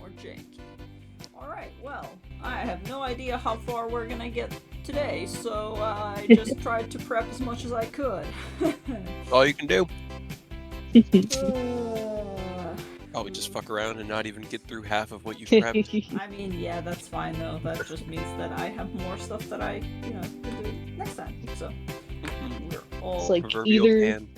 more janky. Alright, well, I have no idea how far we're gonna get today, so I just tried to prep as much as I could. All you can do. Uh, Probably just fuck around and not even get through half of what you've prepped. I mean, yeah, that's fine though. That just means that I have more stuff that I, can do next time. So we're all It's like Proverbial pan.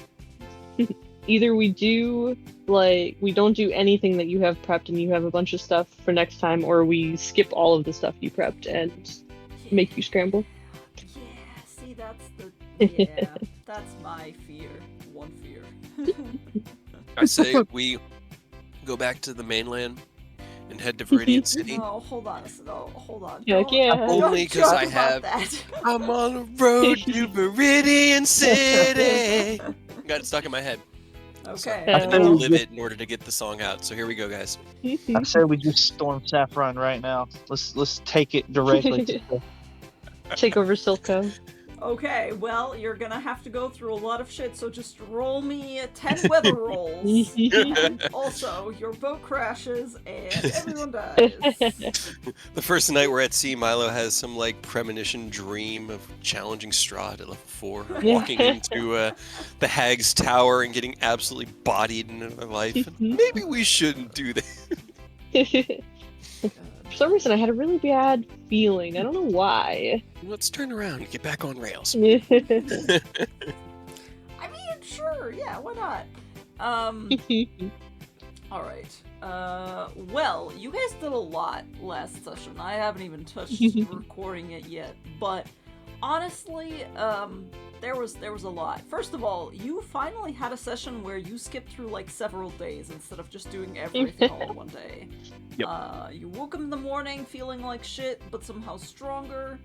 either we do we don't do anything that you have prepped and you have a bunch of stuff for next time, or we skip all of the stuff you prepped and make you scramble. Yeah, see, that's my fear. One fear. I say we go back to the mainland and head to Viridian City. No, hold on. Hold on. Yeah. Only because I have. I'm on the road to Viridian City. Got it stuck in my head. Okay. So I had to live it in order to get the song out. So here we go, guys. I say we just storm Saffron right now. Let's take it directly to Take over Silco. Okay, well, you're gonna have to go through a lot of shit, so just roll me 10 weather rolls. And also, your boat crashes and everyone dies. The first night we're at sea, Milo has some premonition dream of challenging Strahd at level 4, walking into the Hag's Tower and getting absolutely bodied in her life. Maybe we shouldn't do that. For some reason, I had a really bad feeling. I don't know why. Let's turn around and get back on rails. I mean, sure, yeah, why not? Alright. Well, you guys did a lot last session. I haven't even touched recording it yet, but honestly, there was a lot. First of all, you finally had a session where you skipped through several days instead of just doing everything all in one day. Yep. You woke up in the morning feeling like shit, but somehow stronger.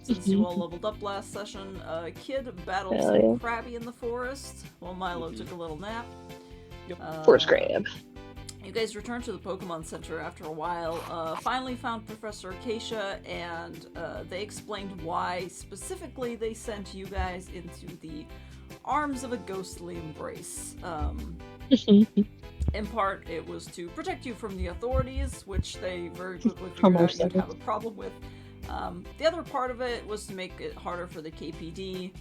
Since you all leveled up last session, Kid battled some Krabby in the forest, while Milo took a little nap. Forest Grab. You guys returned to the Pokemon Center after a while, finally found Professor Acacia, and they explained why specifically they sent you guys into the arms of a ghostly embrace. In part, it was to protect you from the authorities, which they very quickly figured out you'd have a problem with. The other part of it was to make it harder for the KPD,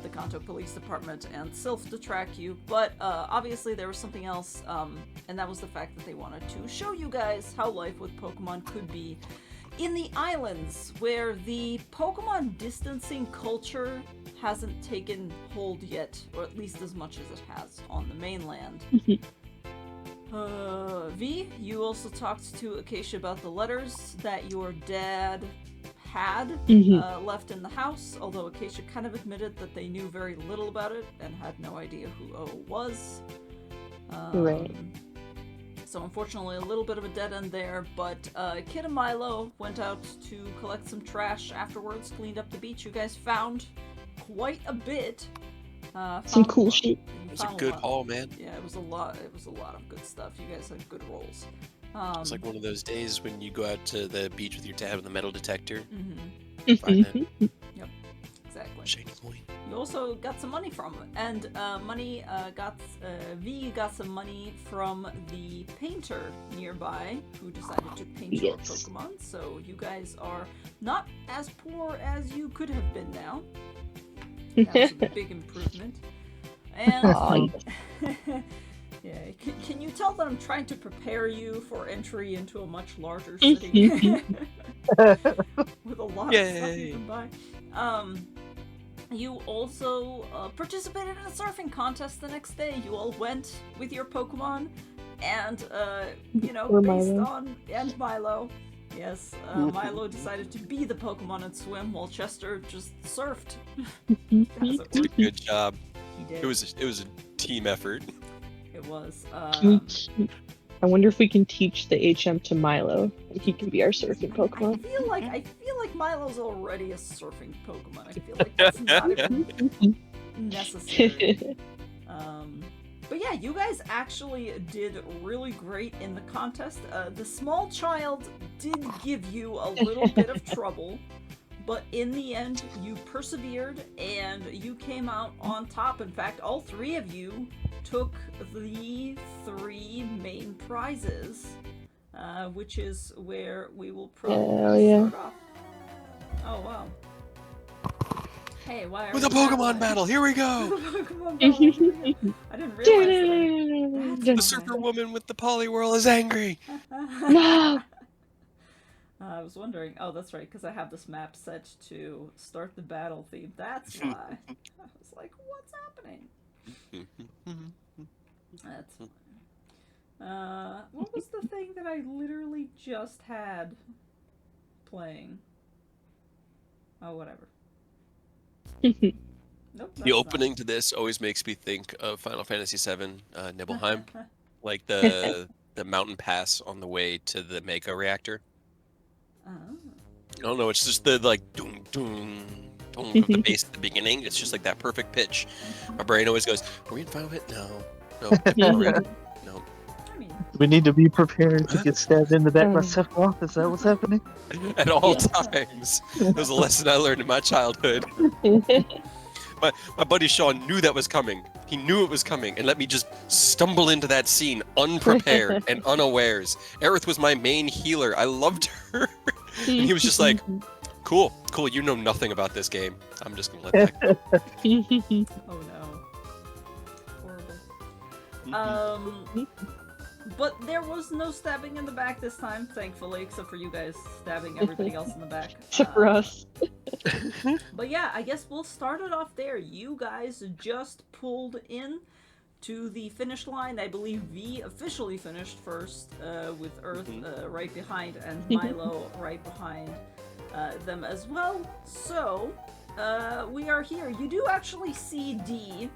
the Kanto Police Department, and Sylph to track you, but obviously there was something else, and that was the fact that they wanted to show you guys how life with Pokemon could be in the islands, where the Pokemon distancing culture hasn't taken hold yet, or at least as much as it has on the mainland. V, you also talked to Acacia about the letters that your dad had left in the house, although Acacia kind of admitted that they knew very little about it and had no idea who O was. Right. So unfortunately a little bit of a dead end there, but Kid and Milo went out to collect some trash afterwards, cleaned up the beach. You guys found quite a bit. Some cool shit. It was a good haul, man. Yeah, it was a lot of good stuff. You guys had good rolls. It's like one of those days when you go out to the beach with your dad with a metal detector. Yep, exactly. Shady point. You also got some money from it, and V got some money from the painter nearby who decided to paint your Pokemon. So you guys are not as poor as you could have been now. That's a big improvement. And yeah, can you tell that I'm trying to prepare you for entry into a much larger city with a lot of stuff you can buy? You also participated in a surfing contest the next day. You all went with your Pokemon, and based on Milo. Yes, Milo decided to be the Pokemon and swim, while Chester just surfed. Did a good job. He did. It was a team effort. It was. I wonder if we can teach the HM to Milo, and he can be our surfing Pokemon. I feel like Milo's already a surfing Pokemon. I feel like that's not even necessary. But yeah, you guys actually did really great in the contest. The small child did give you a little bit of trouble, but in the end, you persevered and you came out on top. In fact, all three of you took the 3 main prizes which is where we will Hell probably yeah. start off. Oh wow. Hey, why are With a we that Pokemon way? battle, here we go! Pokemon battle. I didn't realize The that. surfer woman with the Poliwhirl is angry! No! I was wondering. Oh, that's right, because I have this map set to start the battle theme. That's why. I was like, what's happening? That's fine. What was the thing that I literally just had playing? Oh, whatever. Nope. The opening to this always makes me think of Final Fantasy VII, Nibelheim. Like the mountain pass on the way to the Mako reactor. Oh. I don't know, it's just the like doom doom doom of the bass at the beginning. It's just like that perfect pitch. My brain always goes, "Are we in Final Fantasy? No, no." I mean, We need to be prepared to get stabbed in the back by Sephiroth. Is that what's happening? At all times. That was a lesson I learned in my childhood. My buddy Sean knew that was coming. He knew it was coming and let me just stumble into that scene unprepared and unawares. Aerith was my main healer. I loved her. And he was just like, cool, you know nothing about this game. I'm just gonna let that go. oh no. Horrible. But there was no stabbing in the back this time, thankfully, except for you guys stabbing everybody else in the back. Except for us. But yeah, I guess we'll start it off there. You guys just pulled in to the finish line. I believe V officially finished first, with Earth right behind and Milo right behind them as well. So, we are here. You do actually see D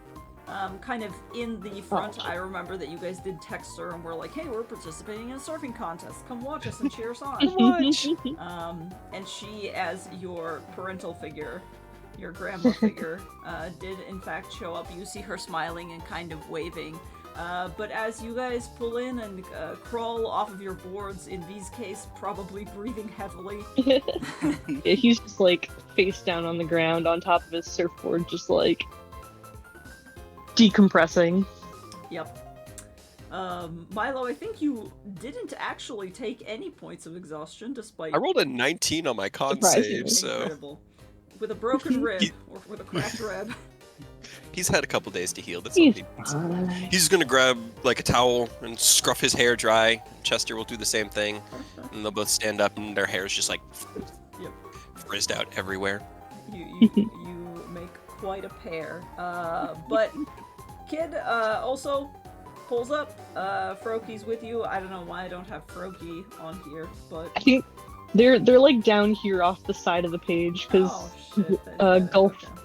kind of in the front. I remember that you guys did text her and were like, hey, we're participating in a surfing contest. Come watch us and cheer us on. And she, as your parental figure, your grandma figure, did in fact show up. You see her smiling and kind of waving. But as you guys pull in and crawl off of your boards, in V's case, probably breathing heavily. Yeah, he's just like face down on the ground on top of his surfboard, just like decompressing. Yep. Milo, I think you didn't actually take any points of exhaustion, despite... I rolled a 19 on my con save, so... Incredible. With a broken rib, or with a cracked rib. He's had a couple days to heal. That's He's something. He's just gonna grab like a towel and scruff his hair dry. Chester will do the same thing, and they'll both stand up, and their hair's just like frizzed out everywhere. You make quite a pair. But Kid also pulls up. Froki's with you. I don't know why I don't have Froki on here, but I think they're like down here off the side of the page because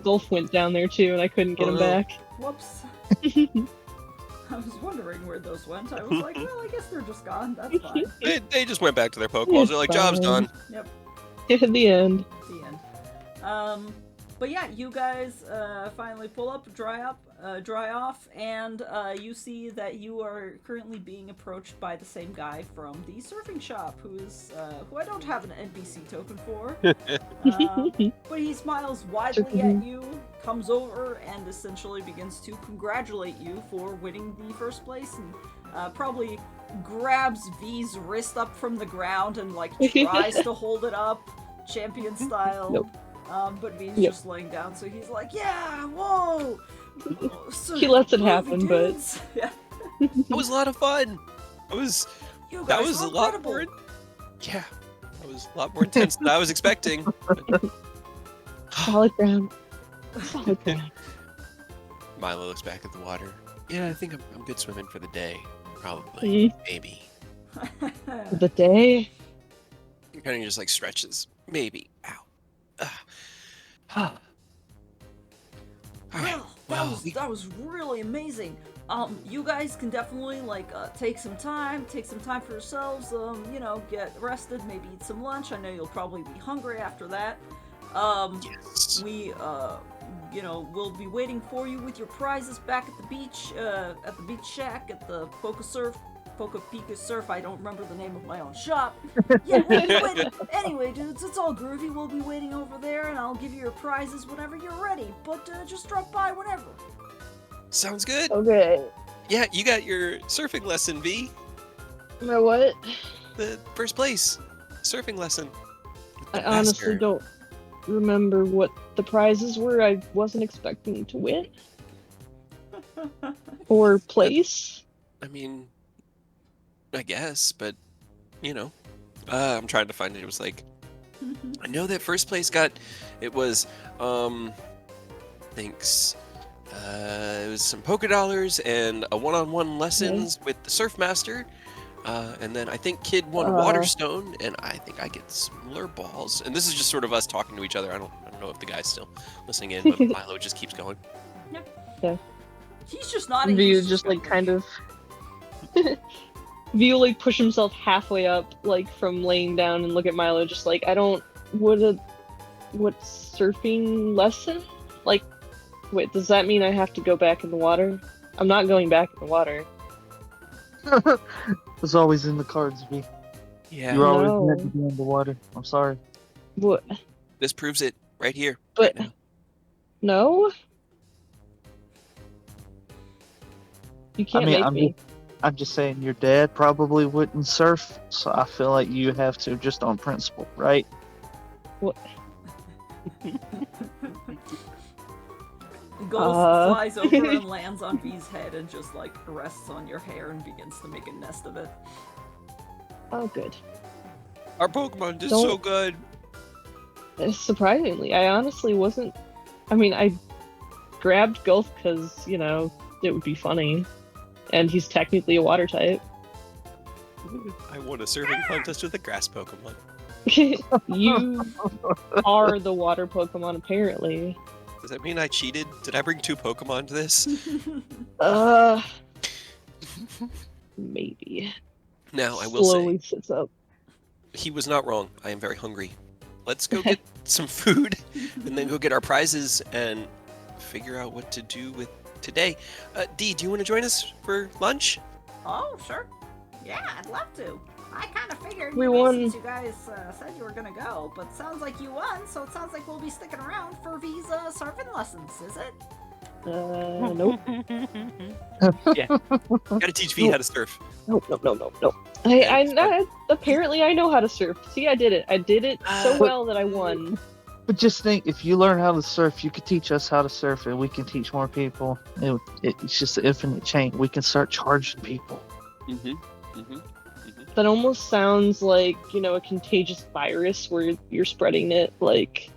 Gulf went down there too, and I couldn't get him back. Whoops. I was wondering where those went. I was like, well, I guess they're just gone. That's fine. They just went back to their Pokeballs. They're like, job's done. Yep. In the end. The end. But yeah, you guys finally pull up, dry off, and you see that you are currently being approached by the same guy from the surfing shop, who I don't have an NPC token for. But he smiles widely at you, comes over, and essentially begins to congratulate you for winning the first place, and probably grabs V's wrist up from the ground and like tries to hold it up, champion style. Nope. But V's just laying down, so he's like, yeah, whoa! He lets it happen, but... Yeah. That was a lot of fun! That was a lot more... Yeah, that was a lot more intense than I was expecting. Solid ground. Solid ground. Milo looks back at the water. Yeah, I think I'm good swimming for the day. Probably. Maybe. The day? He kind of just like stretches. Maybe. Ow. Well, that was really amazing. You guys can definitely take some time for yourselves. Get rested, maybe eat some lunch. I know you'll probably be hungry after that. Yes. We we'll be waiting for you with your prizes back at the beach shack at the Poca Pika Surf. I don't remember the name of my own shop. Yeah, we'll be waiting. Anyway, dudes, it's all groovy. We'll be waiting over there, and I'll give you your prizes whenever you're ready. But just drop by whenever. Sounds good. Okay. Yeah, you got your surfing lesson, V. My what? the first place surfing lesson. with the I honestly master. don't remember what the prizes were. I wasn't expecting to win or place. I mean, I guess, but you know, I'm trying to find it. It was like, I know that first place got, it was, thanks. It was some polka dollars and a one-on-one lessons with the surf master. And then I think Kid won Waterstone, and I think I get similar balls. And this is just sort of us talking to each other. I don't know if the guy's still listening in, but Milo just keeps going. Yeah. He's just nodding. View he's just like going. kind of View like push himself halfway up, like from laying down, and look at Milo, just like, I don't. What surfing lesson? Like, wait, does that mean I have to go back in the water? I'm not going back in the water. It was always in the cards, V. Yeah. You're always No. meant to be in the water. I'm sorry. What? This proves it right here, But right now. no, you can't make me. I'm just saying your dad probably wouldn't surf, so I feel like you have to just on principle, right? What? Ghost flies over and lands on V's head and just like rests on your hair and begins to make a nest of it. Oh, good. Our Pokemon did Don't- so good. Surprisingly, I honestly wasn't. I mean, I grabbed Gulf because, you know, it would be funny. And he's technically a water type. I won a surfing contest with a grass Pokemon. You are the water Pokemon, apparently. Does that mean I cheated? Did I bring 2 Pokemon to this? Maybe. Now, I will Slowly say, sits up. he was not wrong. I am very hungry. Let's go get some food and then go get our prizes and figure out what to do with today. Dee, do you want to join us for lunch? Oh, sure. Yeah, I'd love to. I kind of figured We won. since you guys said you were gonna go, but sounds like you won, so it sounds like we'll be sticking around for V's surfing lessons, is it? Nope. Gotta teach V how to surf. Nope. Apparently I know how to surf. See, I did it. I did it so well that I won. But just think, if you learn how to surf, you could teach us how to surf, and we can teach more people. It's just an infinite chain. We can start charging people. That almost sounds like, you know, a contagious virus where you're spreading it, like,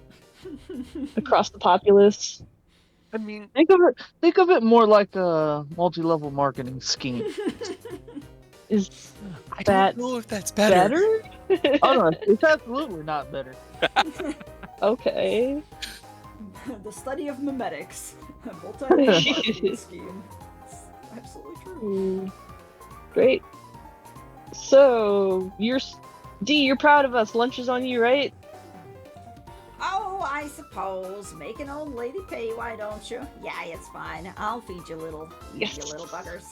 across the populace. I mean, Think of it more like a multi-level marketing scheme. Is I that don't know if that's better. better? Oh no, it's absolutely not better. Okay. The study of memetics. A multi-marketing scheme. It's absolutely true. Great. So, you're proud of us. Lunch is on you, right? Oh, I suppose. Make an old lady pay, why don't you? Yeah, it's fine. I'll feed you little buggers.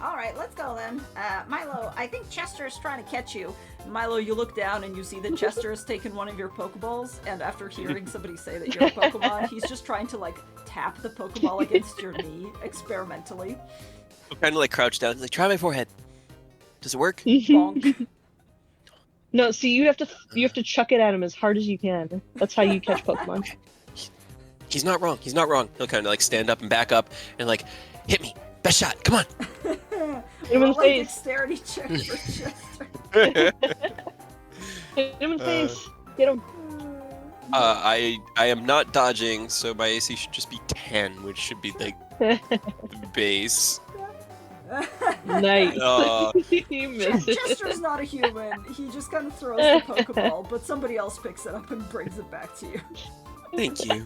Alright, let's go then. Milo, I think Chester is trying to catch you. Milo, you look down and you see that Chester has taken one of your Pokeballs, and after hearing somebody say that you're a Pokemon, he's just trying to, like, tap the Pokeball against your knee, experimentally. I'm kind of like crouched down. He's like, try my forehead. Does it work? Bonk. No, see, you have to chuck it at him as hard as you can. That's how you catch Pokemon. Okay. He's not wrong. He's not wrong. He'll kind of like stand up and back up and like, hit me. Best shot. Come on. Hit him in the Roll a face. dexterity check for Chester. Hit him in the face. Get him. I am not dodging, so my AC should just be 10, which should be like the base. Nice. You missed it. Chester's not a human. He just kind of throws the Pokeball, but somebody else picks it up and brings it back to you. Thank you.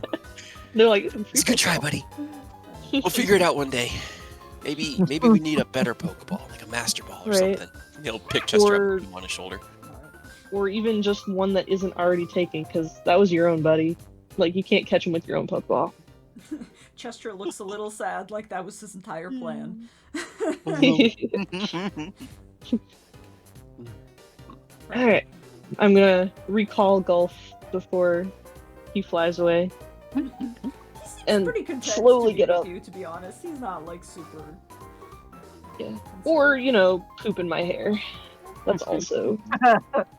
They're like, It's a good try, buddy. We'll figure it out one day. Maybe we need a better Pokeball, like a Master Ball or Right. something. He'll pick Chester Or- up and put him on his shoulder. Or even just one that isn't already taken, because that was your own buddy. Like, you can't catch him with your own Pokeball. Chester looks a little sad, like that was his entire plan. Alright. I'm gonna recall Gulf before he flies away. He seems And pretty content slowly to be get with up. you, to be honest. He's not like super. Yeah. concerned. Or, you know, poop in my hair. That's also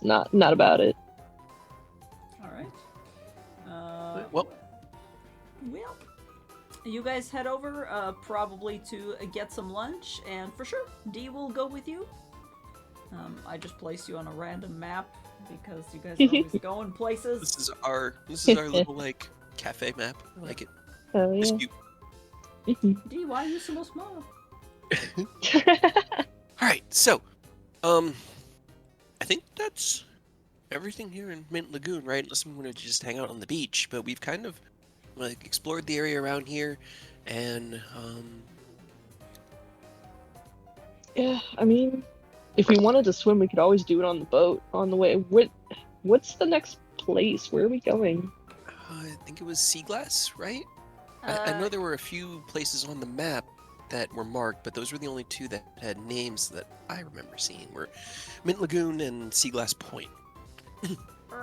not about it. All right. Well, Well, you guys head over probably to get some lunch, and for sure, D will go with you. I just placed you on a random map because you guys are always going places. this is our little like cafe map. I like it. Oh It's yeah. cute. D, why are you so small? All right, so, I think that's everything here in Mint Lagoon, right? Unless we want to just hang out on the beach, but we've kind of like explored the area around here, and Yeah, I mean, if we wanted to swim, we could always do it on the boat on the way. What's the next place? Where are we going? I think it was Sea Glass, right? I know there were a few places on the map that were marked, but those were the only two that had names that I remember seeing. Were Mint Lagoon and Sea Glass Point.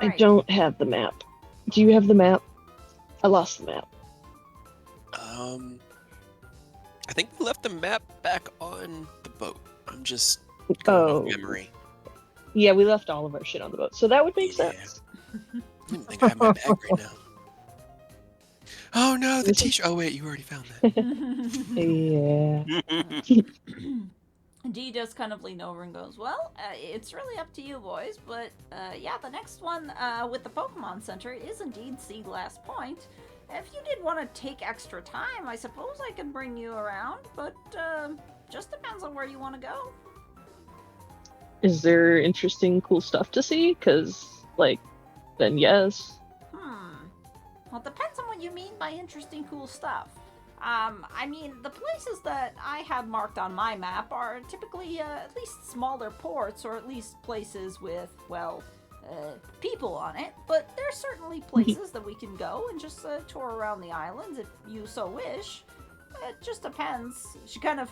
I don't have the map. Do you have the map? I lost the map. I think we left the map back on the boat. I'm just going off memory. Yeah, we left all of our shit on the boat, so that would make Yeah. sense. I don't think I have my bag right now. Oh no, the t-shirt. Oh wait, you already found that. Yeah. D does kind of lean over and goes, well, it's really up to you boys, but yeah, the next one with the Pokemon Center is indeed Sea Glass Point. If you did want to take extra time, I suppose I could bring you around, but just depends on where you want to go. Is there interesting, cool stuff to see? Because, like, then yes. Well, it depends on what you mean by interesting, cool stuff. I mean, the places that I have marked on my map are typically at least smaller ports, or at least places with, well, people on it. But there's certainly places that we can go and just tour around the islands if you so wish. It just depends. She kind of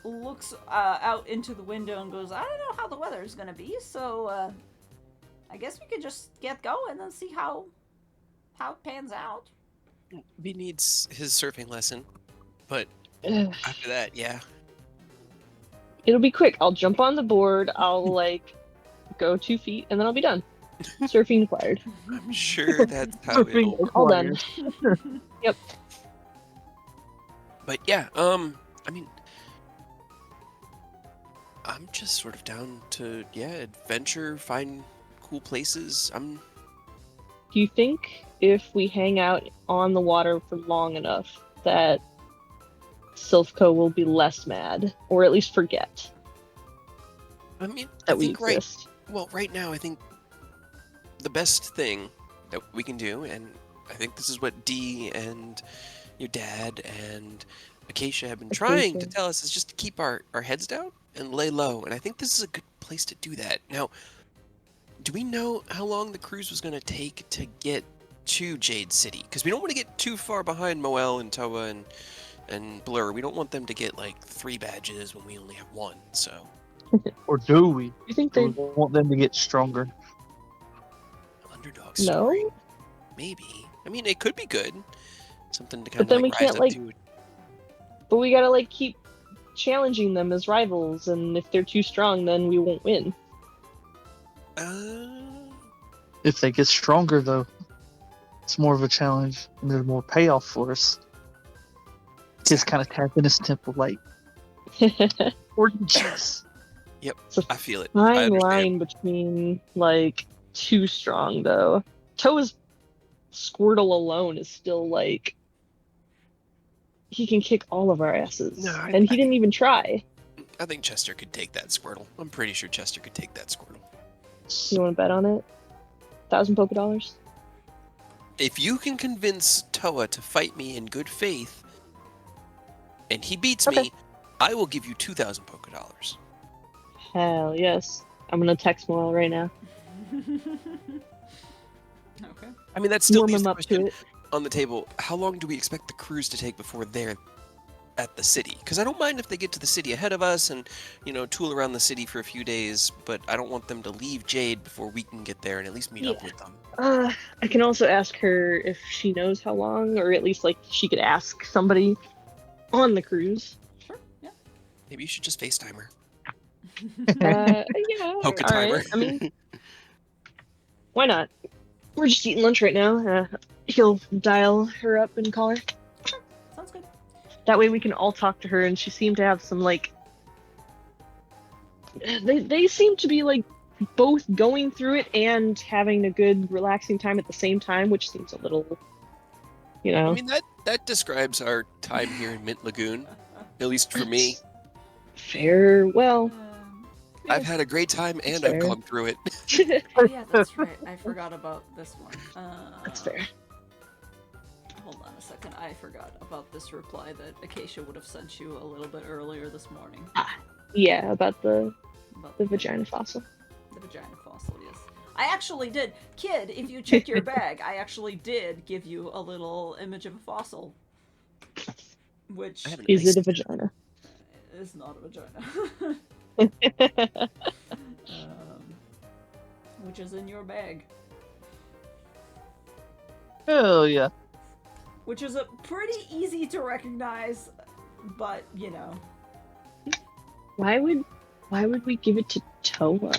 looks out into the window and goes, I don't know how the weather is going to be, so I guess we could just get going and see how it pans out. B needs his surfing lesson, but Ugh. after that, yeah. It'll be quick. I'll jump on the board, I'll, like, go 2 feet, and then I'll be done. Surfing required. I'm sure that's how Surfing it'll. All done. Yep. But yeah, I mean, I'm just sort of down to adventure, find cool places. Do you think if we hang out on the water for long enough that Silphco will be less mad, or at least forget I mean, that I we think exist? right now, I think the best thing that we can do, and I think this is what Dee and your dad and Acacia have been trying to Acacia. tell us, is just to keep our heads down and lay low. And I think this is a good place to do that. Now, do we know how long the cruise was going to take to get to Jade City? Because we don't want to get too far behind Moel and Toa and Blur. We don't want them to get like 3 badges when we only have 1. So Or do we? Do you think Do they we want them to get stronger? underdog no? story, maybe. I mean, it could be good. Something to kind then of we like rise can't, up like, to. But we gotta, like, keep challenging them as rivals, and if they're too strong, then we won't win. If they get stronger, though, it's more of a challenge, and there's more payoff for us. Just kind of tap in his temple, like, oranges. I feel it. I Fine understand. line between, like, too strong, though. Toa's Squirtle alone is still, like, he can kick all of our asses. No, and he didn't even try. I think Chester could take that Squirtle. I'm pretty sure Chester could take that Squirtle. You want to bet on it? 1,000 Poké Dollars? If you can convince Toa to fight me in good faith, and he beats Okay. me, I will give you 2,000 Poké Dollars. Hell yes. I'm gonna text Moel right now. Okay. I mean, that still Warm leaves him the up to question it. on the table. How long do we expect the cruise to take before they're at the city? Because I don't mind if they get to the city ahead of us and, tool around the city for a few days, but I don't want them to leave Jade before we can get there and at least meet up Yeah. with them. I can also ask her if she knows how long, or at least, like, she could ask somebody on the cruise. Sure. Yeah. Maybe you should just FaceTime her. Yeah, Poke a all timer. right. I mean, why not? We're just eating lunch right now. He'll dial her up and call her. Sounds good. That way we can all talk to her, and she seemed to have some, like... They seem to be, like, both going through it and having a good, relaxing time at the same time, which seems a little, you know... I mean, that describes our time here in Mint Lagoon, at least for me. Fair. Well, I've had a great time and Fair. I've gone through it. Oh, yeah, that's right. I forgot about this one. that's fair. Hold on a second. I forgot about this reply that Acacia would have sent you a little bit earlier this morning. Yeah, about the About vagina fossil. the vagina fossil, yes. I actually did. Kid, if you check your bag, I actually did give you a little image of a fossil. Which I haven't Is it a iced vagina? is not a vagina. Which is in your bag. Hell yeah. Which is a pretty easy to recognize, but, you know. Why would we give it to Toa?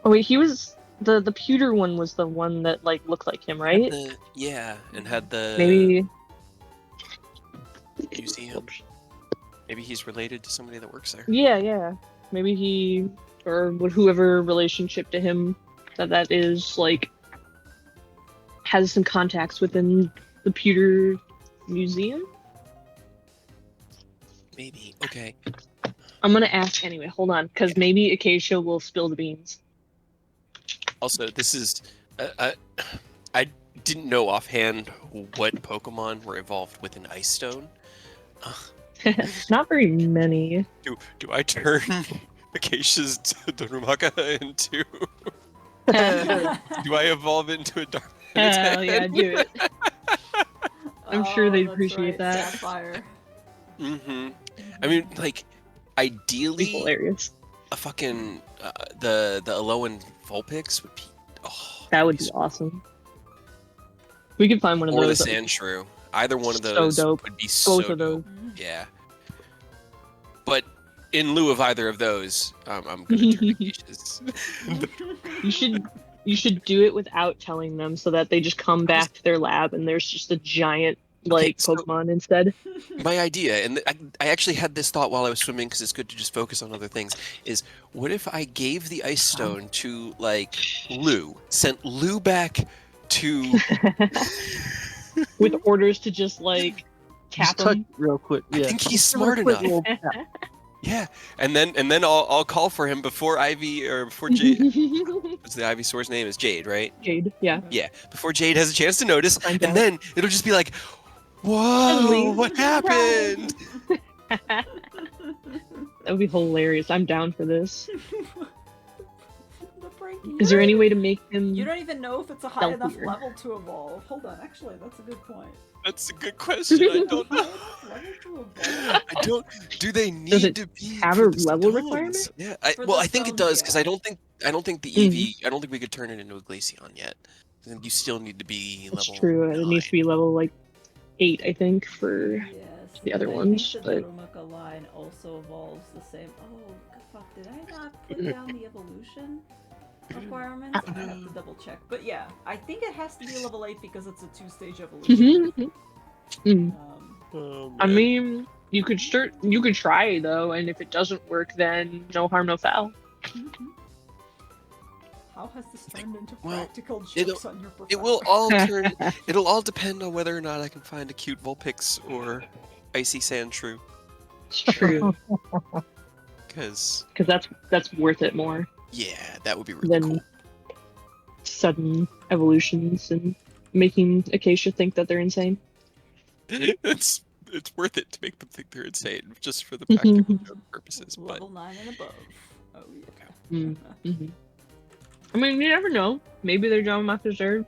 Oh wait, he was the pewter one was the one that like looked like him, right? Yeah, and had the Maybe. museum. Maybe he's related to somebody that works there. Yeah. Maybe he or whoever relationship to him that is like has some contacts within the pewter museum. Maybe. Okay. I'm gonna ask anyway. Hold on, because maybe Acacia will spill the beans. Also, this is I didn't know offhand what Pokemon were evolved with an Ice Stone. Not very many. Do I turn Acacia's Darumaka into? Do I evolve into a Dark? Hell yeah, do it. I'm sure they'd that's appreciate right, that. Sapphire. Mm-hmm. I mean, like, ideally, Hilarious. a fucking the Alolan Vulpix would be. Oh, That would be awesome. We could find one of or the those. Sandshrew. Either one of So those dope. would be so Both of those. dope. Yeah. But in lieu of either of those, I'm gonna turn Acacia's. You should do it without telling them, so that they just come back to their lab and there's just a giant like so- Pokemon instead. My idea, and I actually had this thought while I was swimming because it's good to just focus on other things, is what if I gave the Ice Stone to, like, Lou, sent Lou back to... With orders to just like tap Just touch them. it real quick. I Yeah. think he's Just a smart quick enough. little tap. Yeah, and then I'll call for him before Ivy, or before Jade... What's the Ivysaur's name? Is Jade, right? Jade, yeah. Yeah, before Jade has a chance to notice, Find and out. then it'll just be like, whoa, Suddenly, what happened? That would be hilarious. I'm down for this. The pranking. Is there any way to make him? You don't even know if it's a high enough Stealthier. level to evolve. Hold on, actually, that's a good point. That's a good question. I don't know. High enough level to evolve? I don't. Do they Does need it to be have for a the level stones? requirement? Yeah. For Well, the I think it stones, does because yeah. I don't think the EV. I don't think we could turn it into a Glaceon yet. I think you still need to be It's level. true. It needs to be level like 8, I think, for. Yes. The other and ones, I think the but- Darumaka line also evolves the same. Oh, fuck, did I not put down the evolution requirements? I have to double check. But yeah, I think it has to be level 8 because it's a 2-stage evolution. Mm. Oh, I man. mean, you could start. You could try though, and if it doesn't work, then no harm, no foul. How has this turned into Well, practical it'll- jokes on your professor? It will all turn. It'll all depend on whether or not I can find a cute Vulpix or Icy Sandshrew. It's true, Because because that's worth it more yeah, that would be really than cool. sudden evolutions and making Acacia think that they're insane. it's worth it to make them think they're insane just for the practical joke purposes. But Level 9 and above. Oh yeah. Mm-hmm. I mean, you never know. Maybe their Jamamakers are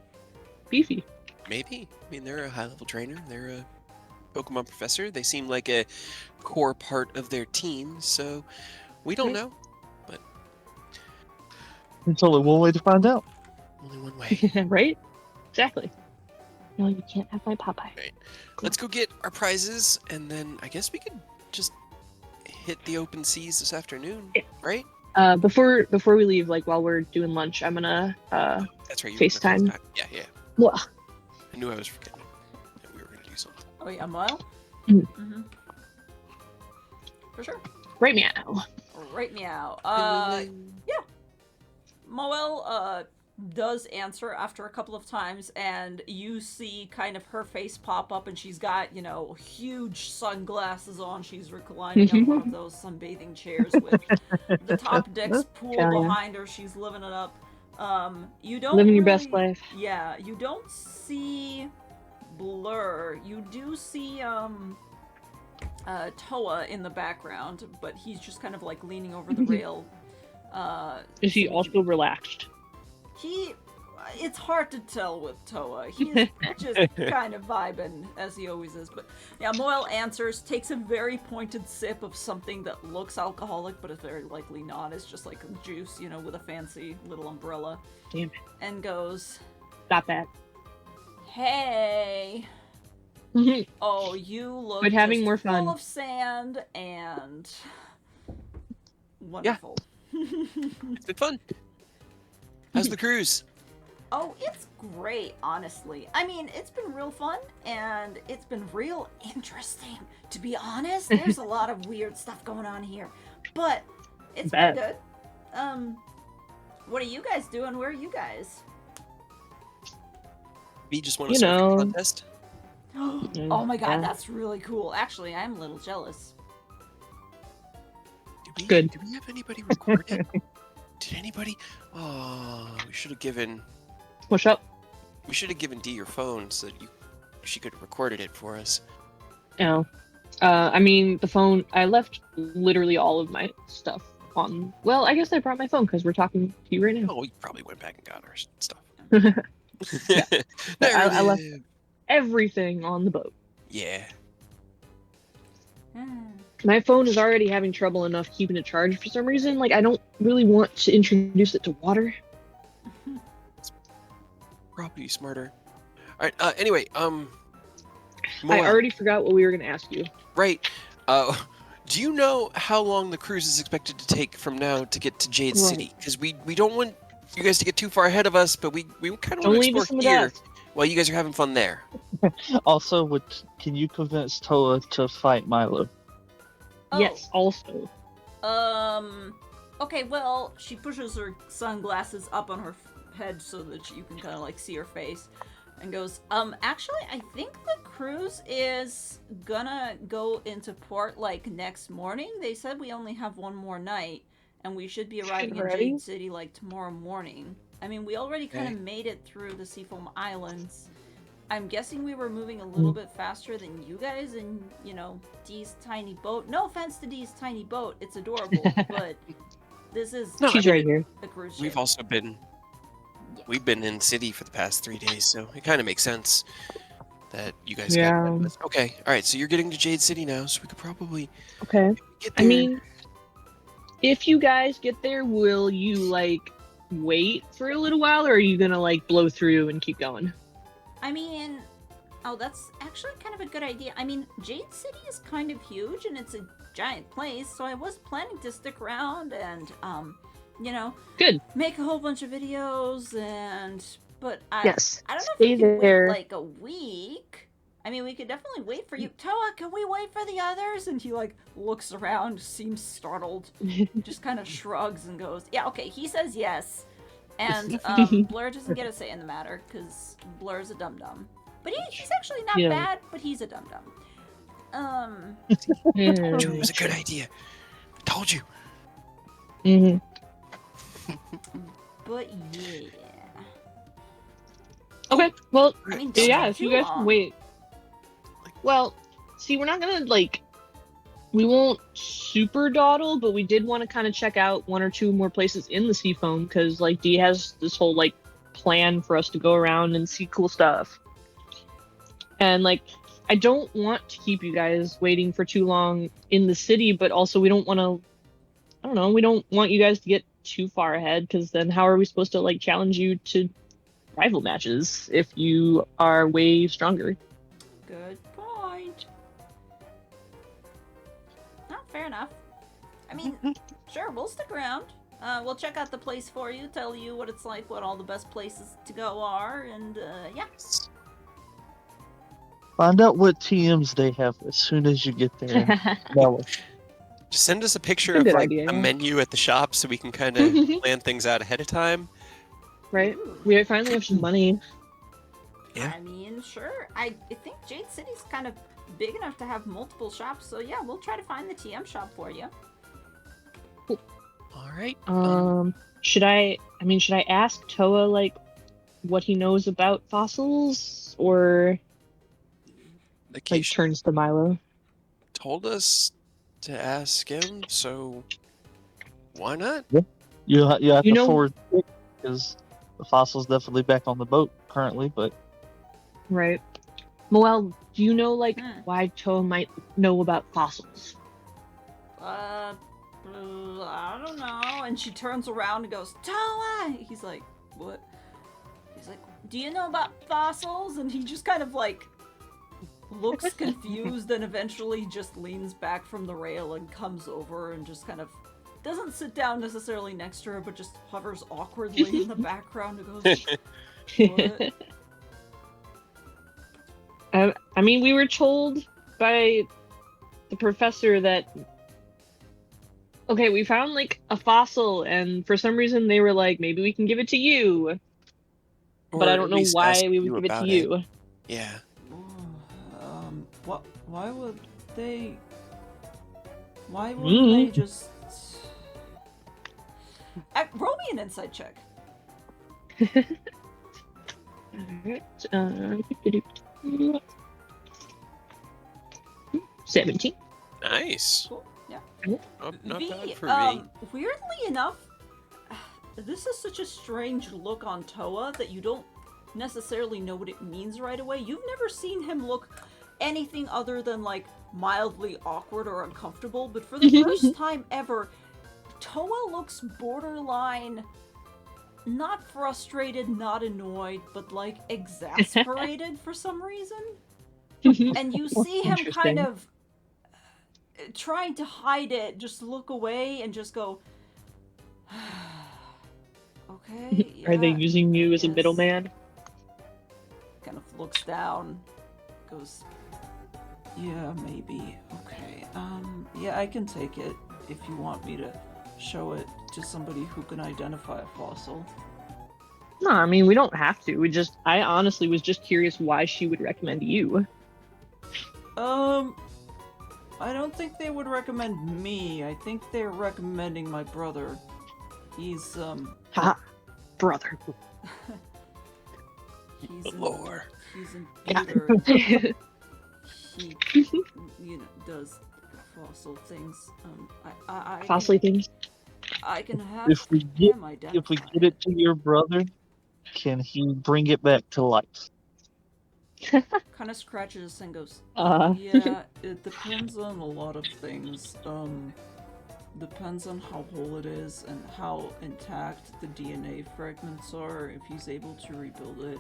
beefy. maybe. I mean, they're a high-level trainer. They're a Pokemon professor. They seem like a core part of their team. So we don't know. There's only one way to find out. Only one way. Right? Exactly. No, you can't have my Popeye. Let's go get our prizes, and then I guess we could just hit the open seas this afternoon, right? Before we leave, like while we're doing lunch, I'm gonna That's right. You were gonna FaceTime. Yeah. Well, I knew I was forgetting that we were gonna do something. Oh yeah, Moel? Mhm. Mm-hmm. For sure. right meow. Right meow. Yeah. Moel does answer after a couple of times, and you see kind of her face pop up, and she's got, huge sunglasses on. She's reclining on one of those sunbathing chairs with the top decks pool Hell yeah. behind her. She's living it up. You don't Living your best really- life. Yeah, you don't see Blur. You do see Toa in the background, but he's just kind of like leaning over the rail. Is he so also relaxed? It's hard to tell with Toa. He's just kind of vibing, as he always is. But yeah, Moel answers, takes a very pointed sip of something that looks alcoholic, but is very likely not. It's just like juice, with a fancy little umbrella. Damn it. And goes, Stop that. hey. Oh, you look But having just more fun. full of sand and wonderful. It's been fun. How's the cruise? Oh, it's great, honestly. I mean, it's been real fun, and it's been real interesting. To be honest, there's a lot of weird stuff going on here, but it's been good. What are you guys doing? Where are you guys? We just want to start a contest. Oh my god, that's really cool. Actually, I'm a little jealous. Good. Did we have anybody record it? Did anybody? Oh, we should have given. What's up? We should have given Dee your phone so that she could have recorded it for us. Oh. I mean, the phone, I left literally all of my stuff on. Well, I guess I brought my phone because we're talking to you right now. Oh, we probably went back and got our stuff. I left everything on the boat. Yeah. My phone is already having trouble enough keeping it charged for some reason. Like, I don't really want to introduce it to water. Probably smarter. All right. Anyway, I Moel, already forgot what we were going to ask you. right. Do you know how long the cruise is expected to take from now to get to Jade City? Because we don't want you guys to get too far ahead of us, but we kind of Don't want to leave us explore in the here dust. while you guys are having fun there. Also, can you convince Toa to fight Milo? Oh. Yes, also. Okay, well, she pushes her sunglasses up on her head so that you can kind of like see her face and goes, actually, I think the cruise is gonna go into port like next morning. They said we only have one more night and we should be arriving in Jade City like tomorrow morning. I mean, we already kind of made it through the Seafoam Islands. I'm guessing we were moving a little bit faster than you guys in, Dee's tiny boat. No offense to Dee's tiny boat. It's adorable, but this is She's right here. a cruise ship. We've also been in city for the past 3 days, so it kind of makes sense that you guys got ahead of us. Okay, all right. So you're getting to Jade City now, so we could probably get there. I mean, if you guys get there, will you wait for a little while, or are you gonna blow through and keep going? I mean, that's actually kind of a good idea. I mean, Jade City is kind of huge and it's a giant place, so I was planning to stick around and, Good. Make a whole bunch of videos but I don't know if Stay we can there. wait a week. I mean, we could definitely wait for you. Toa, can we wait for the others? And he looks around, seems startled, just kind of shrugs and goes, yeah, okay, he says yes. And Blur doesn't get a say in the matter because Blur's a dum-dum. But he's actually not bad, but he's a dum-dum. Told you it was a good idea. Told you. But yeah. Okay, well, I mean, if you guys can wait. Well, see, we're not gonna we won't super dawdle, but we did want to kind of check out one or two more places in the Seafoam because Dee has this whole plan for us to go around and see cool stuff. And I don't want to keep you guys waiting for too long in the city, but also we don't want to. I don't know. We don't want you guys to get too far ahead because then how are we supposed to challenge you to rival matches if you are way stronger? Good point. Fair enough. mean, sure, we'll stick around. We'll check out the place for you, tell you what it's like, what all the best places to go are, and yeah. Find out what TMs they have as soon as you get there. No. Just send us a picture That's a of good like idea, a yeah. menu at the shop so we can kind of plan things out ahead of time. Right? Ooh. We finally have some money. Yeah. I mean, sure. I think Jade City's kind of big enough to have multiple shops, so yeah, we'll try to find the TM shop for you. All right. Should I ask Toa, like, what he knows about fossils? Or, The like, case turns to Milo? told us to ask him, so why not? You have You to know- forward because the fossil's definitely back on the boat currently, but Right. Moel, do you know, like, Hmm. why Toa might know about fossils? I don't know. And she turns around and goes, Toa! He's like, what? He's like, do you know about fossils? And he just kind of like looks confused and eventually just leans back from the rail and comes over and just kind of doesn't sit down necessarily next to her, but just hovers awkwardly in the background and goes, what? I mean, we were told by the professor that, okay, we found, like, a fossil, and for some reason they were like, maybe we can give it to you. But Or I don't at know least ask why we would you give it to about you. Yeah. What? Why would they? Why Hmm. wouldn't they just? Roll me an insight check. Alright. 17. Nice. Cool. Yeah. Not bad for me. Weirdly enough, this is such a strange look on Toa that you don't necessarily know what it means right away. You've never seen him look anything other than like mildly awkward or uncomfortable, but for the first time ever, Toa looks borderline not frustrated, not annoyed, but like exasperated for some reason. And you see him kind Interesting. of trying to hide it, just look away and just go, okay, yeah, Are they using you as a yes. middleman? Kind of looks down, goes, yeah, maybe, okay, yeah, I can take it if you want me to show it to somebody who can identify a fossil. No, I mean, we don't have to. I honestly was just curious why she would recommend you. I don't think they would recommend me. I think they're recommending my brother. He's, Ha! Brother. he's in, Lore. he's in Yeah. theater. He, you know, does fossil things. I Fossil things. I can have if we get him identify. if we get it to your brother, can he bring it back to life? Kind of scratches and goes, Yeah, it depends on a lot of things. Depends on how whole it is and how intact the DNA fragments are, if he's able to rebuild it.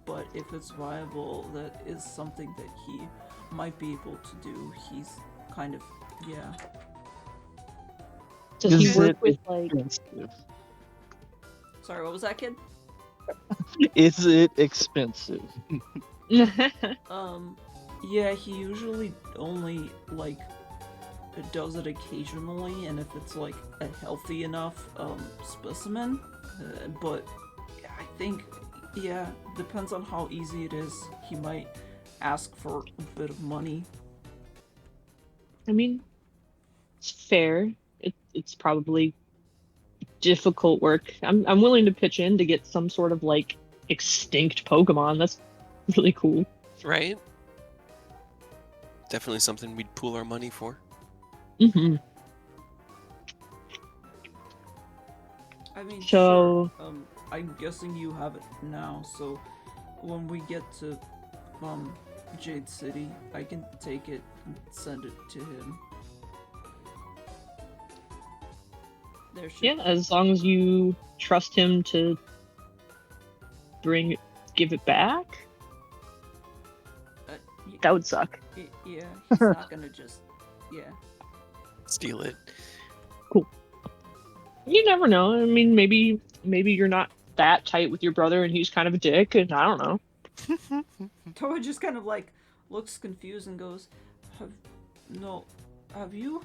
But if it's viable, that is something that he might be able to do. He's kind of, yeah. Does he Is work it with, like... expensive? Sorry, what was that, kid? Is it expensive? Yeah, he usually only, like, does it occasionally, and if it's, like, a healthy enough, specimen. But I think, yeah, depends on how easy it is. He might ask for a bit of money. I mean, it's fair. It's probably difficult work. I'm willing to pitch in to get some sort of, like, extinct Pokemon. That's really cool. Right? Definitely something we'd pool our money for. Mm-hmm. I mean, So- sure. I'm guessing you have it now, so when we get to, Jade City, I can take it and send it to him. There should Yeah, as long as you trust him to give it back. That would suck. Yeah, he's not gonna just, yeah. Steal it. You never know. I mean, maybe you're not that tight with your brother, and he's kind of a dick, and I don't know. Toa just kind of like looks confused and goes, "No, have you?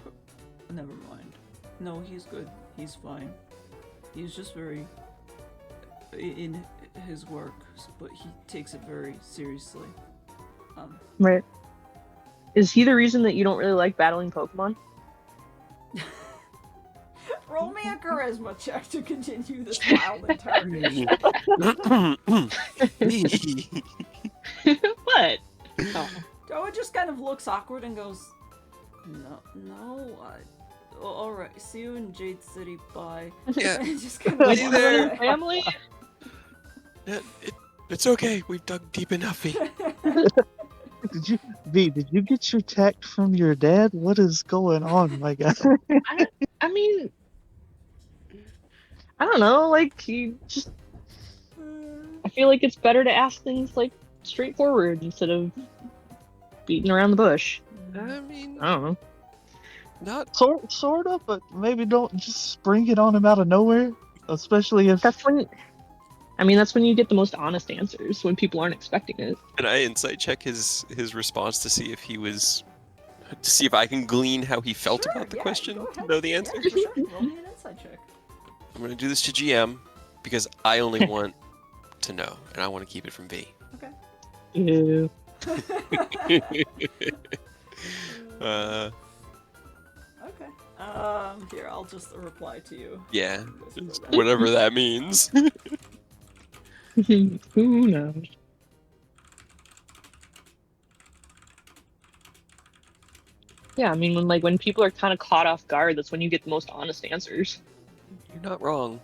Never mind. No, he's good. He's fine. He's just very in his work, but he takes it very seriously." Right. Is he the reason that you don't really like battling Pokemon? Roll me a charisma check to continue this wild interrogation. What? Oh. Toa just kind of looks awkward and goes, "No, all right. See you in Jade City. Bye." Yeah. And just kind of With Hey walks there. away. family? It's okay. We've dug deep enough. Did you get your tact from your dad? What is going on, my guy? I mean, I don't know. Like, you just. I feel like it's better to ask things like straightforward instead of beating around the bush. I mean, I don't know. not. Sort of, but maybe don't just spring it on him out of nowhere. Especially if That's when. I mean, that's when you get the most honest answers, when people aren't expecting it. Can I insight check his response to see if he was, to see if I can glean how he felt Sure, about the yeah, question go to ahead. know the answer? Yeah, for sure. Roll me an insight check. I'm gonna do this to GM because I only want to know and I want to keep it from V. Okay. Ew. Uh, Okay. Here, I'll just reply to you. yeah, Just for that. whatever that means. Who knows? Yeah, I mean, when people are kind of caught off guard, that's when you get the most honest answers. You're not wrong.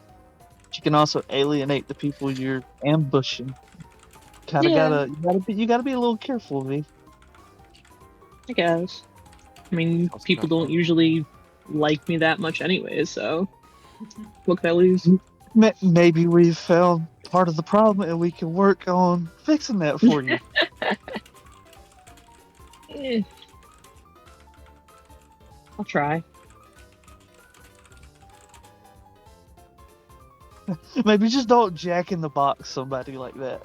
you can also alienate the people you're ambushing. Yeah. You gotta be a little careful, V. I guess. I mean, Also people not don't wrong. usually like me that much anyway, so what can I lose? Maybe we've found part of the problem and we can work on fixing that for you. Eh. I'll try. Maybe just don't jack in the box somebody like that.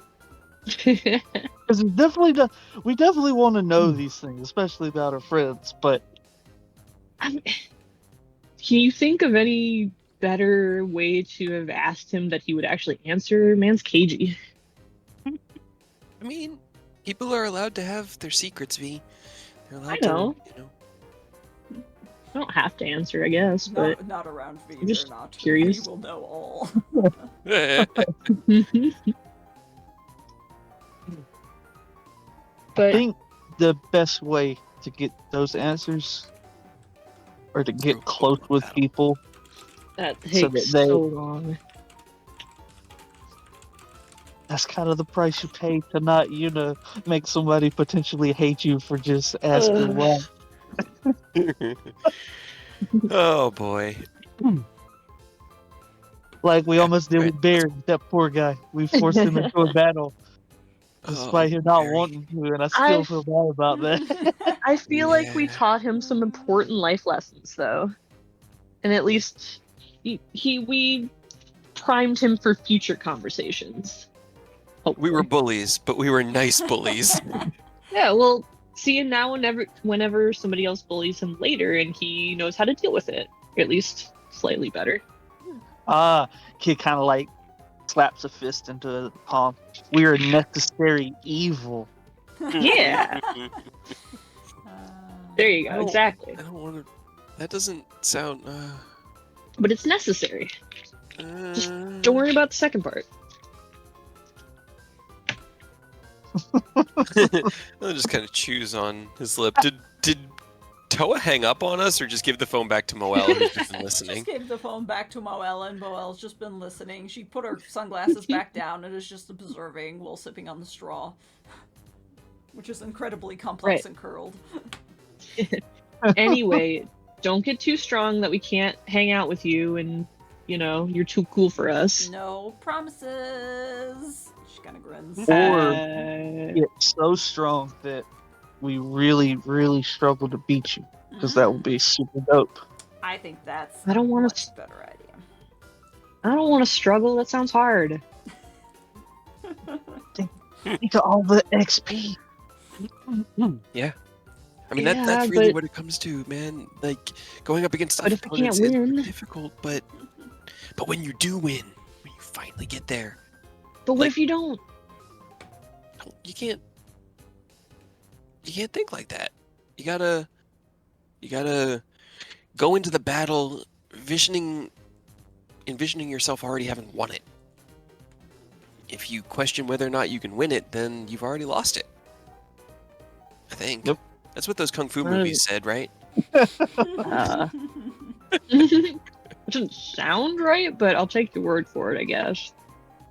Because we definitely want to know these things, especially about our friends. But Can you think of any better way to have asked him that he would actually answer? Man's cagey. I mean, people are allowed to have their secrets, V. They're allowed I know. to, you know. I don't have to answer, I guess, but Not around V. I'm just They're not. curious. You will know all. I but think the best way to get those answers or to get close with people, that So takes that they- so long. that's kind of the price you pay to not, make somebody potentially hate you for just asking why. Oh boy. Like we almost did Right. with Barry, that poor guy. We forced him into a battle despite him not Barry. wanting to, and I still feel bad about that. I feel like we Yeah. taught him some important life lessons, though, and at least we primed him for future conversations. We were bullies, but we were nice bullies. Yeah, well, see, and now whenever somebody else bullies him later, and he knows how to deal with it, or at least slightly better. Kid kind of like slaps a fist into the palm. We are necessary evil. Yeah. There you I go, don't- exactly. I don't want to. That doesn't sound. But it's necessary. Just Uh, don't worry about the second part. I'll just kind of chews on his lip. Did Toa hang up on us, or just give the phone back to Moelle, who's just been listening? Just gave the phone back to Moelle, and Moelle's just been listening. She put her sunglasses back down and is just observing while sipping on the straw, which is incredibly complex Right. and curled. Anyway, don't get too strong that we can't hang out with you, and you're too cool for us. No promises. She kind of grins. Or Uh, get so strong that we really, really struggle to beat you, because that would be super dope. I think that's I don't a wanna much s- better idea. I don't want to struggle. That sounds hard. Think of all the XP. Yeah. I mean, Yeah, that's really but- what it comes to, man. Like, going up against But if I opponents can't is win? difficult, but when you do win, when you finally get there, But what Like- if you don't? you can't think like that. You gotta go into the battle envisioning yourself already having won it. If you question whether or not you can win it, then you've already lost it. I think. Yep. That's what those kung fu Well- movies said, right? It doesn't sound right, but I'll take your word for it, I guess.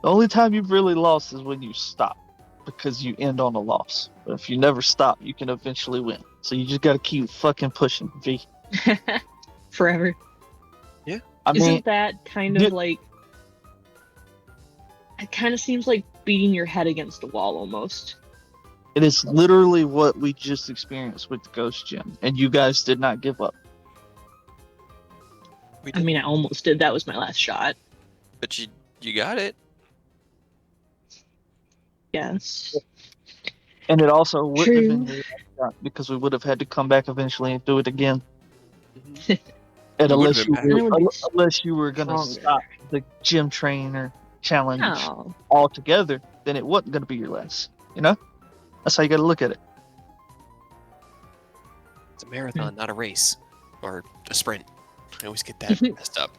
The only time you've really lost is when you stop, because you end on a loss. But if you never stop, you can eventually win. So you just gotta keep fucking pushing, V. Forever. I mean, Isn't that kind of Yeah. like... It kind of seems like beating your head against a wall, almost. it is literally what we just experienced with the Ghost Gym, and you guys did not give up. We I mean, I almost did. That was my last shot. but you got it. Yes. And it also wouldn't have been True. your last shot, because we would have had to come back eventually and do it again. Mhm. And We would unless have you, been back. were, unless you were gonna Stronger. stop the gym trainer challenge No. altogether, then it wasn't gonna be your last. You know, that's how you gotta look at it. It's a marathon, not a race or a sprint. I always get that messed up.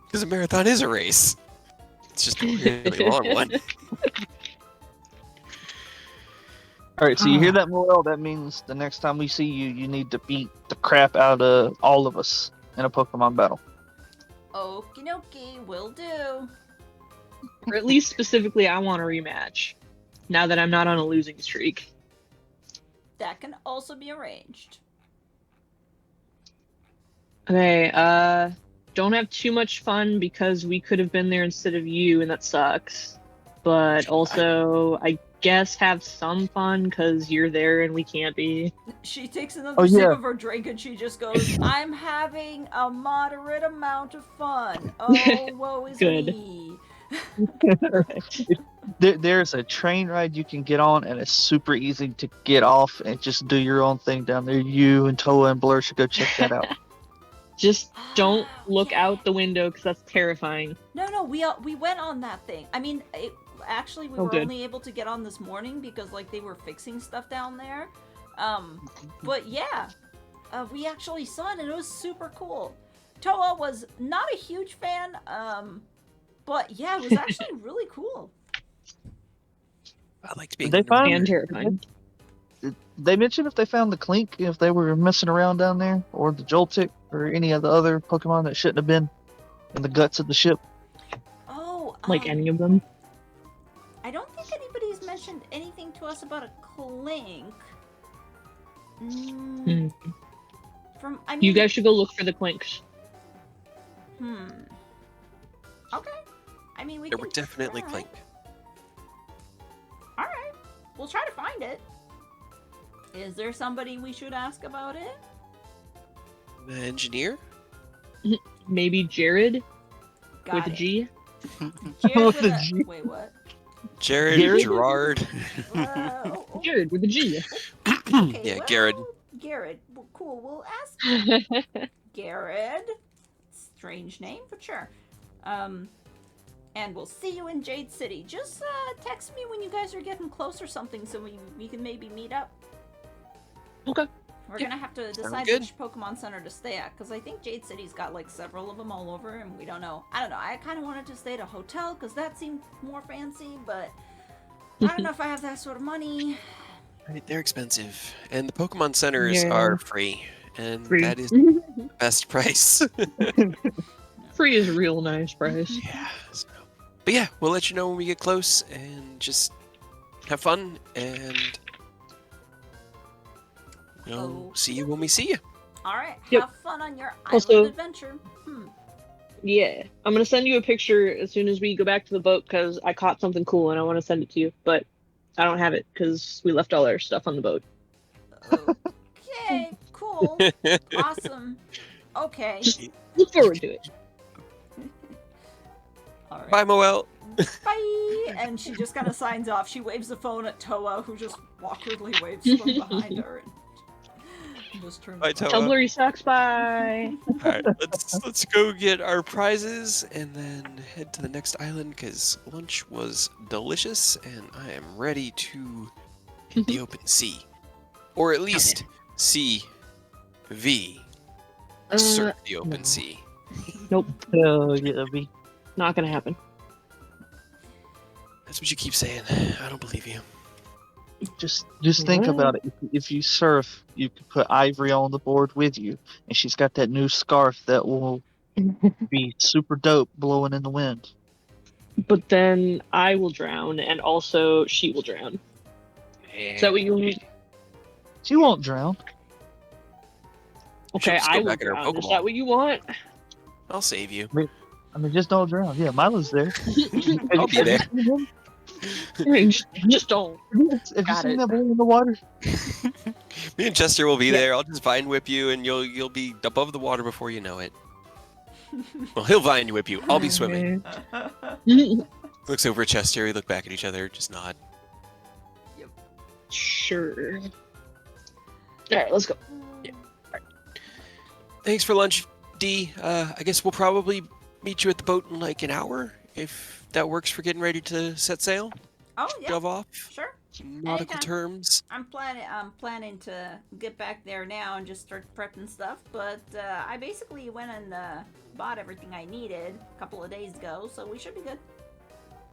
Because a marathon is a race. It's just a really long one. All right, so you hear that, Morel? That means the next time we see you, you need to beat the crap out of all of us in a Pokemon battle. Okie dokie, will do. Or at least specifically, I want a rematch. Now that I'm not on a losing streak. That can also be arranged. Okay, don't have too much fun because we could have been there instead of you, and that sucks. But also, I guess have some fun because you're there and we can't be. She takes another Oh, sip yeah. of her drink and she just goes, I'm having a moderate amount of fun. Oh, woe is Good. me. There's a train ride you can get on, and it's super easy to get off and just do your own thing down there. You and Toa and Blur should go check that out. Just don't Oh, look yeah. out the window because that's terrifying. No, we went on that thing. I mean, actually, we Oh, were good. only able to get on this morning because, like, they were fixing stuff down there. But yeah, we actually saw it and it was super cool. Toa was not a huge fan, but yeah, it was actually really cool. I liked being They underwater. found- And terrifying. They mentioned if they found the Clink, if they were messing around down there, or the Joltik, or any of the other Pokemon that shouldn't have been in the guts of the ship. Oh, Like any of them. I don't think anybody's mentioned anything to us about a Clink. Hmm. I mean, You guys should go look for the Clinks. Okay. I mean, we There can were definitely try. Clink. All right, we'll try to find it. Is there somebody we should ask about it? The engineer? Maybe Jared Got with a it. G. Jared With with a a- G. Wait, what? Jared, Garrett? Gerard. Oh, Jared with a G. okay, Yeah, well, Garrett. Garrett. Well, cool. We'll ask Garrett. Strange name, but sure. And we'll see you in Jade City. Just text me when you guys are getting close or something, so we can maybe meet up. Okay. We're Yeah, gonna have to decide good. which Pokemon Center to stay at, because I think Jade City's got like several of them all over, and we don't know. I don't know. I kind of wanted to stay at a hotel because that seemed more fancy, but I don't know if I have that sort of money. Right, they're expensive. And the Pokemon centers Yeah. are free. And Free. that is the best price. Free is a real nice price. Yeah. So. But yeah, we'll let you know when we get close and just have fun and we'll see you when we see you. All right, Yep. have fun on your island Also- adventure. Yeah. I'm going to send you a picture as soon as we go back to the boat because I caught something cool and I want to send it to you. But I don't have it because we left all our stuff on the boat. Okay, cool, awesome. Okay. Look forward to it. All right. Bye, Moel. Bye! And she just kind of signs off. She waves the phone at Toa, who just awkwardly waves from behind her and just turns Bye, around. Toa. Tell Blurry Socks bye. All right, let's go get our prizes and then head to the next island because lunch was delicious and I am ready to hit the open sea, or at least CV surf the open No. sea. Nope, Hell yeah, B. not gonna happen. That's what you keep saying. I don't believe you. Just think about it. If you surf, you could put Ivory on the board with you, and she's got that new scarf that will be super dope blowing in the wind. But then I will drown, and also she will drown. Is that what you mean? She won't drown. Okay, just go I will back in her drown. Is Pokeball. that what you want? I'll save you. I mean, just don't drown. Yeah, Milo's there. I'll be there. Just don't. Have you Got seen it. that boy in the water? Me and Chester will be Yeah. there. I'll just vine whip you, and you'll be above the water before you know it. Well, he'll vine whip you. I'll be swimming. Looks over at Chester. We look back at each other. Just nod. Sure. Alright, let's go. Thanks for lunch, D. I guess we'll probably meet you at the boat in like an hour, if that works for getting ready to set sail. Oh, yeah. Shove off. Sure. Nautical Anytime. terms. I'm planning to get back there now and just start prepping stuff, but I basically went and bought everything I needed a couple of days ago, so we should be good.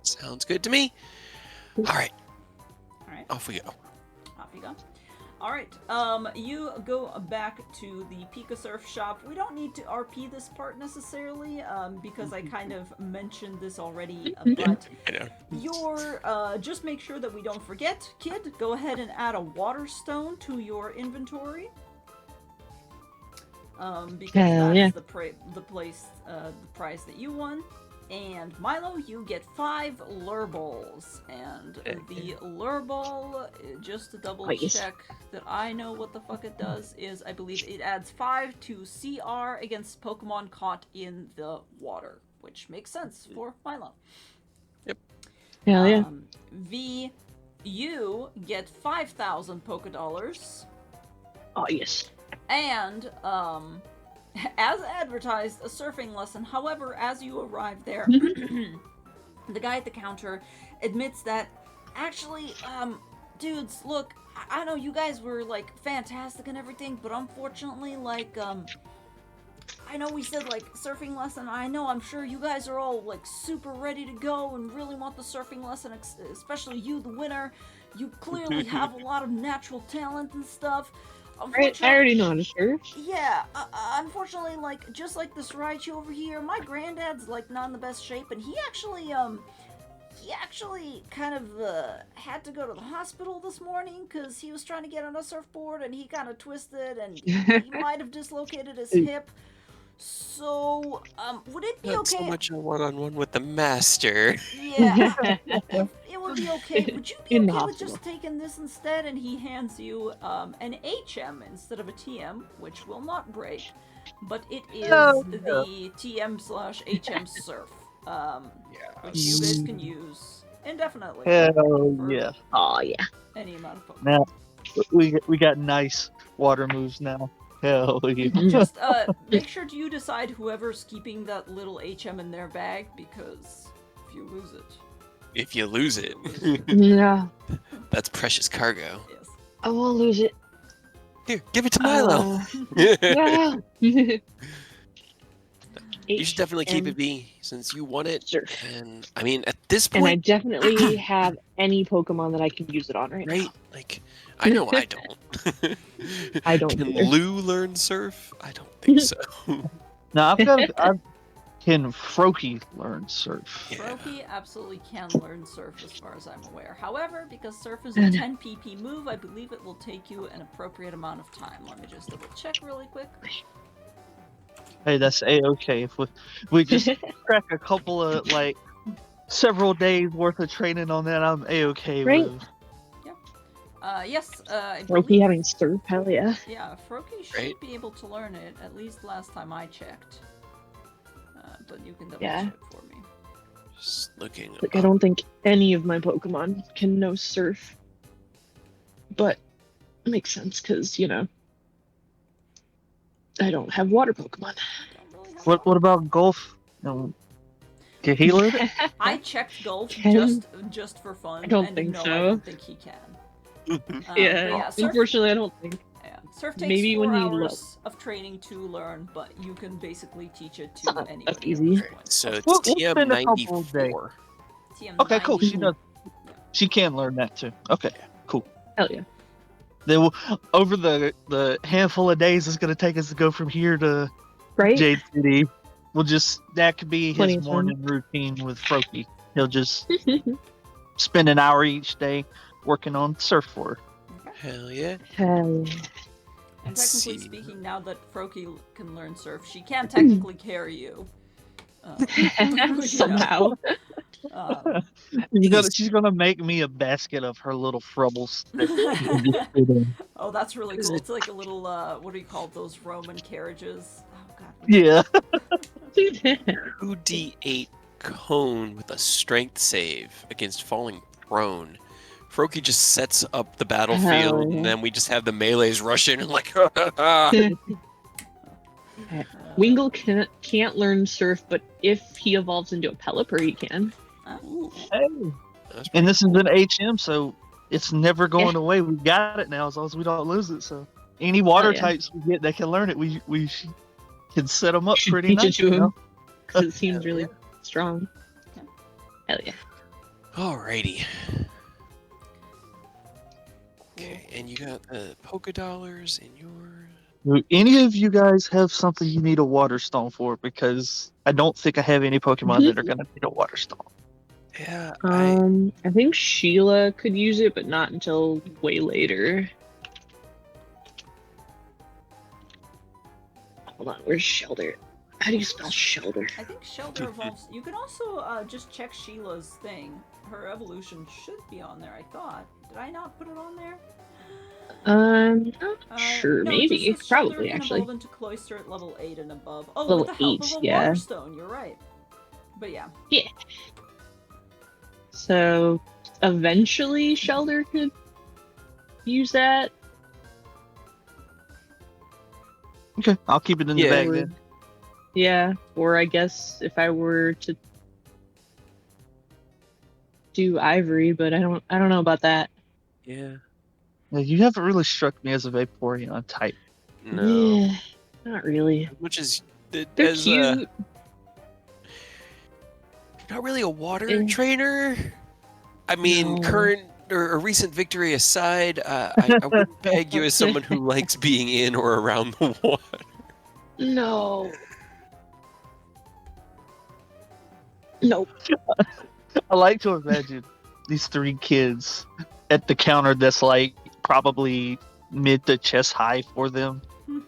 Sounds good to me. All right, All right. off we go. Off you go. All right. You go back to the Pika Surf shop. We don't need to RP this part necessarily, because I kind of mentioned this already. But I know. your just make sure that we don't forget, kid. Go ahead and add a water stone to your inventory. Because Hell that's yeah. the prize that you won. And Milo, you get 5 lure balls. And the lure ball, just to double Nice. check that I know what the fuck it does, is I believe it adds 5 to CR against Pokemon caught in the water, which makes sense for Milo. Hell yeah. V, you get 5,000 Pokedollars. Oh, yes. And, as advertised, a surfing lesson. However, as you arrive there, the guy at the counter admits that, actually, dudes, look, I know you guys were, like, fantastic and everything, but unfortunately, like, I know we said, like, surfing lesson. I'm sure you guys are all, like, super ready to go and really want the surfing lesson, especially you, the winner. You clearly have a lot of natural talent and stuff. Right, I already know how to surf. Yeah, unfortunately, like, just like this Raichu over here, my granddad's, like, not in the best shape, and he actually kind of, had to go to the hospital this morning, because he was trying to get on a surfboard, and he kind of twisted, and he might have dislocated his hip. So, would it be Not okay? so much a one-on-one with the master. Yeah, it would be okay. Would you be In the okay with hospital. just taking this instead? And he hands you an HM instead of a TM, which will not break, but it is Oh, the TM/HM Surf, which you guys can use indefinitely. Hell for yeah. Oh, yeah. Any amount of Pokemon. Now we got nice water moves now. Hell yeah. Just make sure you decide whoever's keeping that little HM in their bag, because if you lose it, If you lose it, Yeah. that's precious cargo. yes. I won't lose it. Here, give it to Milo. Yeah. You should definitely keep it, HM B, since you won it. Surf. And I mean, at this And I point, definitely have any Pokemon that I can use it on right right? now. Like, I know I don't. I don't Can either. Lou learn surf? I don't think so. Now can Froakie learn surf? Yeah. Froakie absolutely can learn Surf as far as I'm aware. However, because Surf is a 10 PP move, I believe it will take you an appropriate amount of time. Let me just double check really quick. Hey, that's a-okay. If we just crack a couple of several days worth of training on that, I'm a-okay Right. with. Yes, I Roki believe... having surf, hell yeah. Yeah, Froki should Right. be able to learn it, at least last time I checked. But you can double Yeah. check for me. Just looking. Like, I up. don't think any of my Pokemon can know surf. But it makes sense, because, you know, I don't have water Pokemon. Don't really have What about golf? Can he learn it? I checked golf Can- just for fun, I don't and think no, so. I don't think he can. Yeah, But yeah, surf, unfortunately, I don't think. yeah, surf takes Maybe 4 when he hours of training to learn, but you can basically teach it to That's anybody easy. at this point. So it's We'll spend a couple of days. TM94. Okay, cool. She 94. does. She can learn that too. Okay, cool. Hell yeah. Then we'll, over the handful of days it's gonna take us to go from here to Right? Jade City, that could be Plenty his of time. morning routine with Froki. He'll just spend an hour each day working on surf for her. Hell yeah. Hell yeah. And Let's technically see. speaking, now that Froki can learn surf, she can technically carry you. Somehow. Um, She's gonna make me a basket of her little frubbles. That she can just fit in. oh, that's really cool. It's like a little, what do you call those Roman carriages? Oh, God. Yeah. 2d8 cone with a strength save against falling prone. Froki just sets up the battlefield, Hell yeah. and then we just have the melees rush in and like, Wingull can't learn surf, but if he evolves into a Pelipper, he can. Ooh, Hey. that's And pretty this cool. is an HM, so it's never going away. We got it now, as long as we don't lose it. So any water yeah. types we get that can learn it, we can set them up Should pretty teach nice. it to you him, know? because it seems Hell really strong. Yeah. Hell yeah. Alrighty. Okay, and you got the Poké Dollars in your. Do any of you guys have something you need a water stone for? Because I don't think I have any Pokemon that are going to need a water stone. Yeah, I think Sheila could use it, but not until way later. Hold on, where's Shelter? How do you spell Shelter? I think Shelter evolves. You can also just check Sheila's thing. Her evolution should be on there, I thought. Did I not put it on there? Not sure. No, it Maybe. just says Shelter Probably, can actually. evolve into Cloyster at level 8 and above. Oh, Level with the help 8, of a yeah. Water Stone, you're right. But yeah. Yeah. So, eventually Shelter could use that. Okay, I'll keep it in the Yeah. bag then. Yeah, or I guess if I were to do Ivory, but I don't know about that. yeah. Yeah, you haven't really struck me as a Vaporeon type. No. Yeah, not really. As much as They're as cute. not really a water And- trainer. I mean, No. current or recent victory aside, I wouldn't peg you as someone who likes being in or around the water. No. Nope. I like to imagine these 3 kids at the counter that's like probably mid to chest high for them,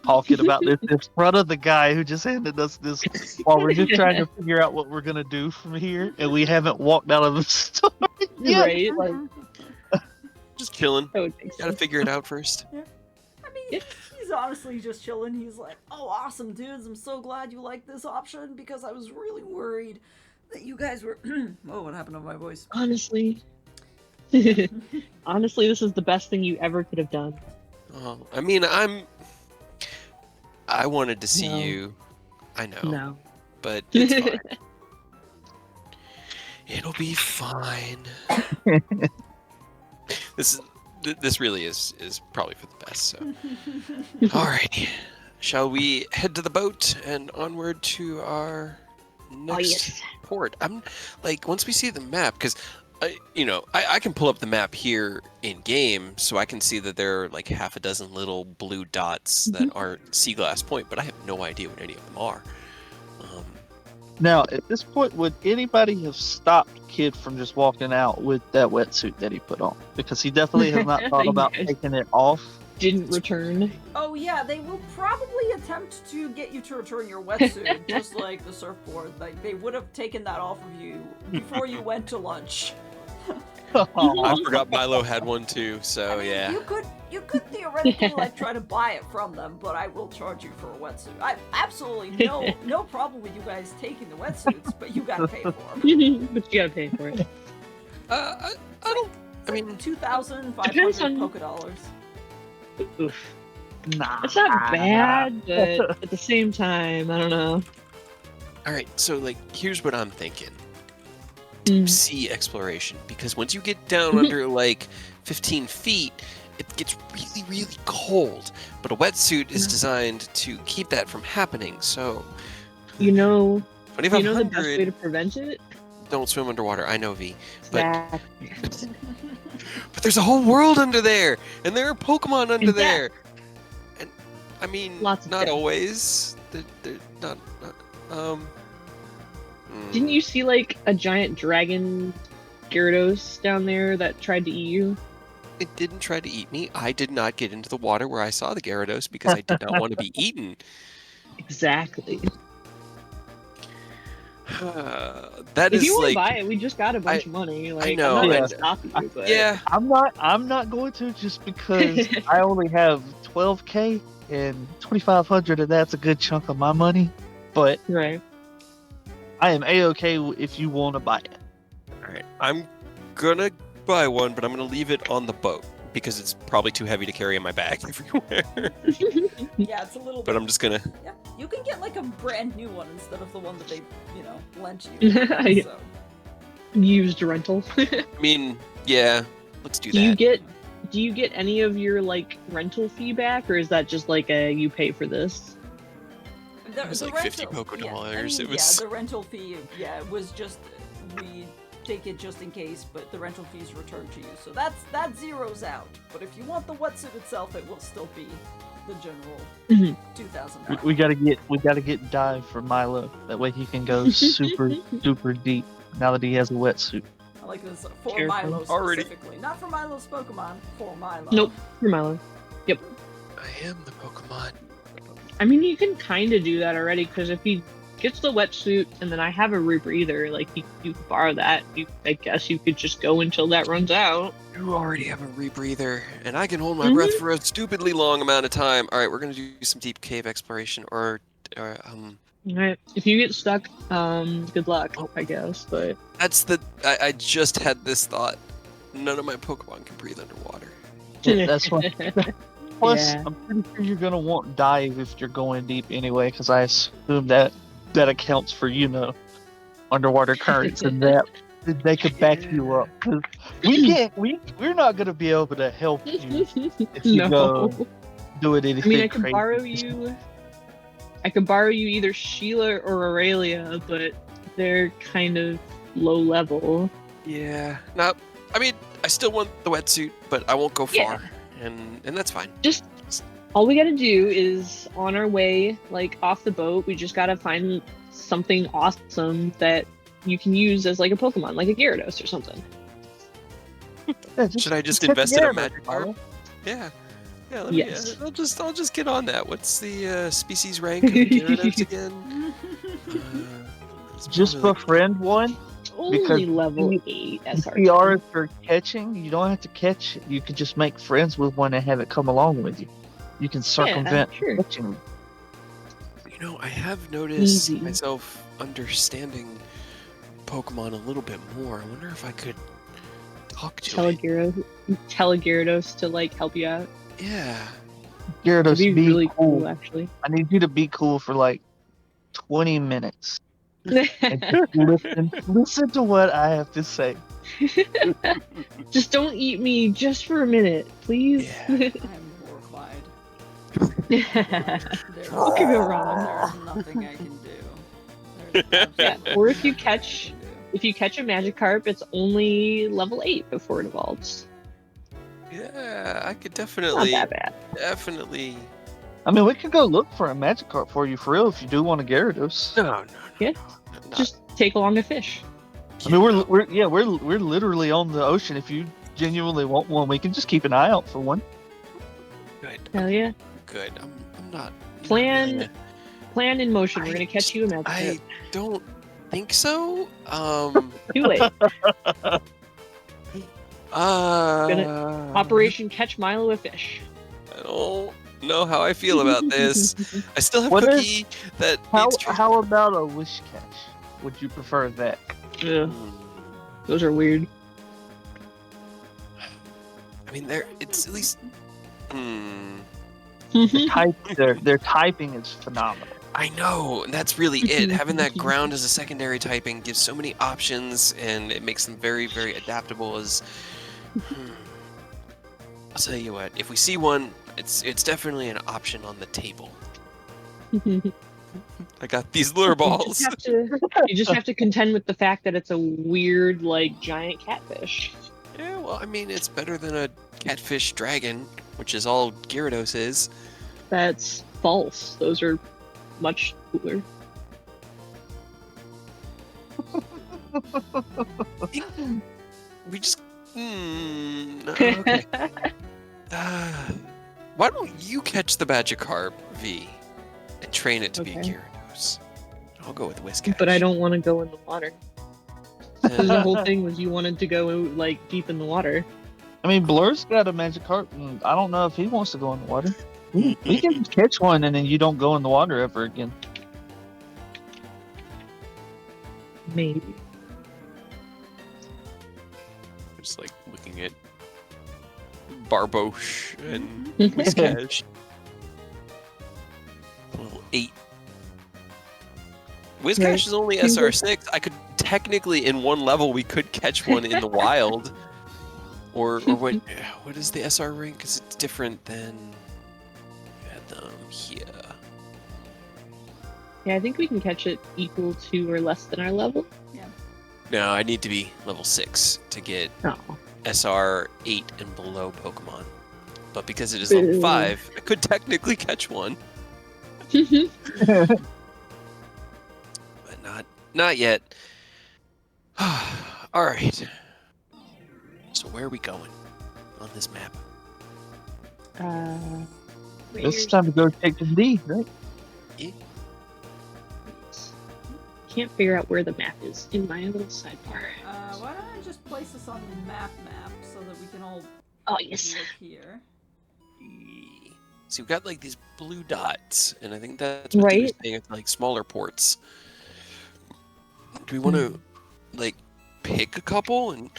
talking about this in front of the guy who just handed us this while we're just trying to figure out what we're gonna do from here, and we haven't walked out of the store yet. Right? Like, Just chilling. that would make Gotta sense. figure it out first. I mean, he's honestly just chilling. He's like, oh, awesome, dudes. I'm so glad you like this option because I was really worried that you guys were... oh, what happened to my voice? Honestly. Honestly, this is the best thing you ever could have done. Oh, I mean, I wanted to see No. you. I know, No. but it's fine. It'll be fine. This really is probably for the best. So, alrighty, shall we head to the boat and onward to our next yes. port? I'm like, once we see the map, because I can pull up the map here in game, so I can see that there are like half a dozen little blue dots that aren't Sea Glass Point, but I have no idea what any of them are. Now, at this point, would anybody have stopped Kid from just walking out with that wetsuit that he put on? Because he definitely has not thought about Yes. taking it off. Didn't return. Oh yeah, they will probably attempt to get you to return your wetsuit, just like the surfboard. Like they would have taken that off of you before you went to lunch. I forgot Milo had one too, so I mean, yeah. You could theoretically like try to buy it from them, but I will charge you for a wetsuit. I absolutely no problem with you guys taking the wetsuits, but you gotta pay for them. But you gotta pay for it. I don't. I mean, 2,500 polka dollars. Oof. Nah. It's not bad, but at the same time, I don't know. all right. So like, here's what I'm thinking. Mm. Sea exploration, because once you get down under like 15 feet, it gets really, really cold. But a wetsuit is designed to keep that from happening. So, You know the best way 2,500. to prevent it? Don't swim underwater. I know, V. But Exactly. but there's a whole world under there, and there are Pokemon under And there. And I mean, Lots of not death. always. They're not. Didn't you see like a giant dragon Gyarados down there that tried to eat you? It didn't try to eat me. I did not get into the water where I saw the Gyarados because I did not want to be eaten. Exactly. That If is you want to like, buy it, we just got a bunch of money. Like, know, I'm not I gonna know. stop you, but yeah. I'm not going to, just because I only have 12K and 2,500, and that's a good chunk of my money. But right. I am a-okay if you want to buy it. All right, I'm gonna buy one, but I'm gonna leave it on the boat because it's probably too heavy to carry in my bag everywhere. Yeah, it's a little But bit. I'm just gonna. Yeah, you can get like a brand new one instead of the one that they, lent you. Yeah. So. Used rental. I mean, yeah, let's do Do you that. do you get any of your like rental fee back, or is that just like a you pay for this? It was like 50 Poké dollars. It was. Yeah, the rental fee. Yeah, it was just we take it just in case, but the rental fee is returned to you, so that zeroes out. But if you want the wetsuit itself, it will still be the general Mhm. $2,000. We gotta get dive for Milo. That way he can go super super deep. Now that he has a wetsuit. I like this for Careful. Milo Already. specifically, not for Milo's Pokemon, for Milo. Nope, for Milo. I am the Pokemon. I mean, you can kind of do that already, because if he gets the wetsuit and then I have a rebreather, like you could borrow that. I guess you could just go until that runs out. You already have a rebreather, and I can hold my breath for a stupidly long amount of time. All right, we're gonna do some deep cave exploration, or Alright, if you get stuck, good luck, I guess. But that's the. I just had this thought. None of my Pokemon can breathe underwater. Yeah, that's why. Plus, Yeah. I'm pretty sure you're gonna want dive if you're going deep anyway, because I assume that accounts for underwater currents and that they could back you up. 'Cause we're not gonna be able to help you if you go doing anything I mean, crazy. I could borrow you either Sheila or Aurelia, but they're kind of low level. Yeah. No, I mean, I still want the wetsuit, but I won't go Yeah. far, and that's fine. Just all we gotta do is on our way, like off the boat, we just gotta find something awesome that you can use as like a Pokemon, like a Gyarados or something. Yeah, Should I just check invest in a Gyarados, magic Milo. card? Yeah. Yeah, let Yes. me. I'll just get on that. What's the species rank of Gyarados again? It's Just probably befriend one. Only Because level you- 8 The SR. CRs for catching, you don't have to catch it. You can just make friends with one and have it come along with you. You can circumvent sure. catching. I have noticed Easy. myself understanding Pokemon a little bit more. I wonder if I could talk to Tell a it. Gyarados to like help you out. Yeah. Gyarados, It'd be be really cool. cool, actually. I need you to be cool for like 20 minutes. And listen to what I have to say. Just don't eat me just for a minute, please. Yeah. I'm horrified. What could go wrong? There's nothing I can do. There's Yeah, absolutely or if you nothing I catch- can do. If you catch a Magikarp, it's only level 8 before it evolves. Yeah, I could Not definitely, that bad. definitely. I mean, we could go look for a Magikarp for you for real if you do want a Gyarados. No. Yeah. Not Just take along a fish. I mean, we're literally on the ocean. If you genuinely want one, we can just keep an eye out for one. good. Hell yeah. Good. I'm not. Plan- really- Plan in motion. We're I gonna catch you a Magikarp. I don't think so. Too late. Operation Catch Milo a Fish. I don't know how I feel about this. I still have What if- Cookie that needs How about a wish catch? Would you prefer that? Yeah, those are weird. I mean, it's at least. Their typing is phenomenal. I know, and that's really it. Having that ground as a secondary typing gives so many options, and it makes them very, very adaptable. I'll tell you what, if we see one, it's definitely an option on the table. I got these lure balls. You just have to contend with the fact that it's a weird, like, giant catfish. Yeah, well, I mean, it's better than a catfish dragon, which is all Gyarados is. That's false. Those are much cooler. We just... no, okay. Why don't you catch the Magikarp, V, and train it to be a Okay. Gyarados? I'll go with Whiscash. But I don't want to go in the water. The whole thing was you wanted to go, like, deep in the water. I mean, Blur's got a Magikarp, and I don't know if he wants to go in the water. We can catch one, and then you don't go in the water ever again. Maybe. Just like looking at Barbosh and Whiscash. Level 8. Whiscash Right. is only SR6. I could technically, in one level, we could catch one in the wild. Or what is the SR rank? Because it's different than here. Yeah, I think we can catch it equal to or less than our level. No, I need to be level 6 to get Oh. SR 8 and below Pokemon. But because it is level 5, I could technically catch one. But not yet. Alright. So where are we going on this map? It's time to go take the D, right? Can't figure out where the map is in my little sidebar. Why don't I just place this on the map so that we can all Oh, yes. look here? See, we've got like these blue dots, and I think that's what they're saying. It's like smaller ports. Do we want to like pick a couple and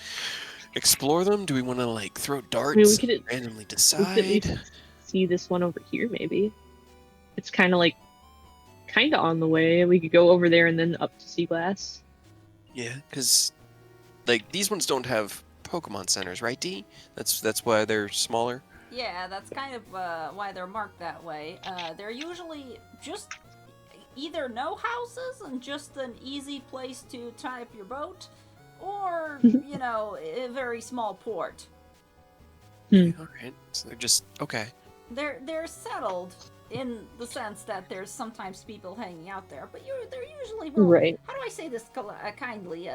explore them? Do we want to like throw darts and randomly decide? See this one over here, maybe. It's kind of on the way. We could go over there and then up to Sea Glass. Yeah, because like these ones don't have Pokemon centers, right, D? That's why they're smaller. Yeah, that's kind of why they're marked that way. They're usually just either no houses and just an easy place to tie up your boat, or, you know, a very small port. Alright, so they're just, okay. They're settled in the sense that there's sometimes people hanging out there, but they're usually, well, Right. how do I say this kindly?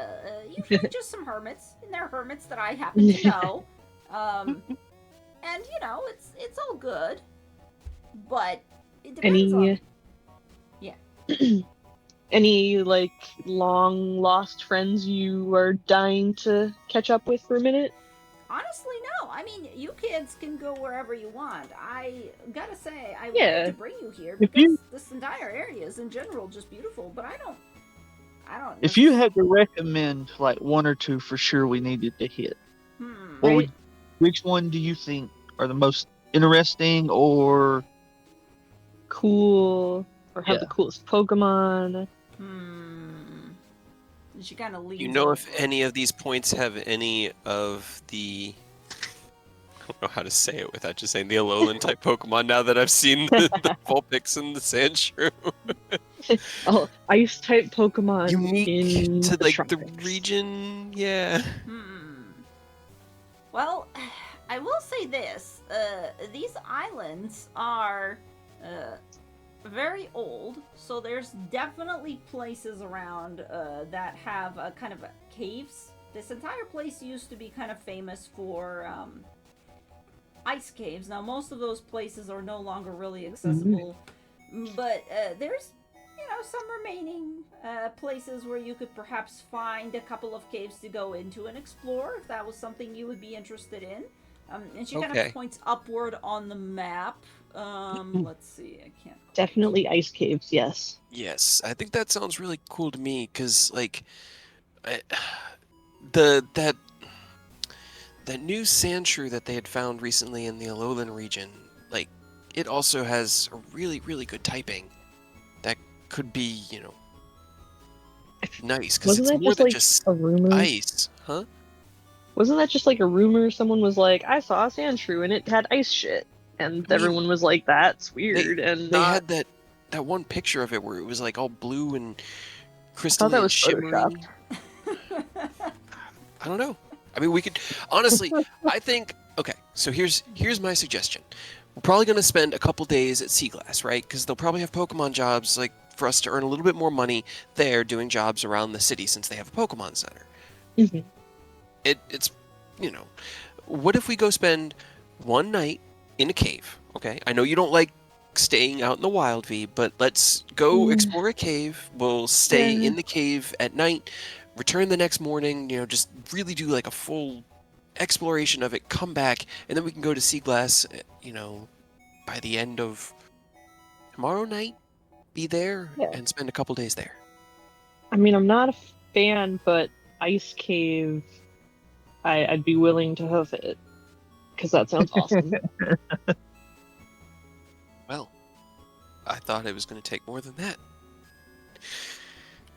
Usually just some hermits, and they're hermits that I happen to know. And, you know, it's all good, but it depends on... Yeah. Any, like, long lost friends you are dying to catch up with for a minute? Honestly, no. I mean, you kids can go wherever you want. I gotta say, I Yeah. wanted to bring you here because this entire area is in general just beautiful, but I don't If you had to recommend like one or two for sure we needed to hit, which one do you think are the most interesting or cool, or have the coolest Pokemon? She kind of leads. You know if any of these points have any of the... I don't know how to say it without just saying the Alolan type Pokemon now that I've seen the Vulpix and the Sandshrew. Oh, ice type Pokemon unique to like the tropics. region, yeah. Well, I will say this: these islands are very old, so there's definitely places around that have kind of caves. This entire place used to be kind of famous for ice caves. Now, most of those places are no longer really accessible, but there's, you know, some remaining places where you could perhaps find a couple of caves to go into and explore, if that was something you would be interested in. And she kind Okay. of points upward on the map. Let's see, I can't. Definitely ice caves, yes. Yes, I think that sounds really cool to me because, like, that new sand shrew that they had found recently in the Alolan region, like, it also has a really, really good typing that could be, nice because Wasn't it's that more just than like just a rumor? ice, huh? Wasn't that just like a rumor? Someone was like, I saw a sand shrew and it had ice shit. And I mean, everyone was like, that's weird. And They had that one picture of it where it was like all blue and I thought that crystalline was shimmery. photoshopped. I don't know. I mean, we could honestly. I think okay. So here's my suggestion. We're probably gonna spend a couple days at Seaglass, right? Because they'll probably have Pokemon jobs, like for us to earn a little bit more money there, doing jobs around the city since they have a Pokemon Center. Mhm. It's what if we go spend one night in a cave? Okay, I know you don't like staying out in the wild, V, but let's go explore a cave. We'll stay Yeah. in the cave at night, return the next morning, just really do like a full exploration of it, come back, and then we can go to Seaglass, by the end of tomorrow night, be there Yeah. and spend a couple days there. I mean, I'm not a fan, but ice cave, I'd be willing to hoof it. Because that sounds awesome. Well, I thought it was going to take more than that.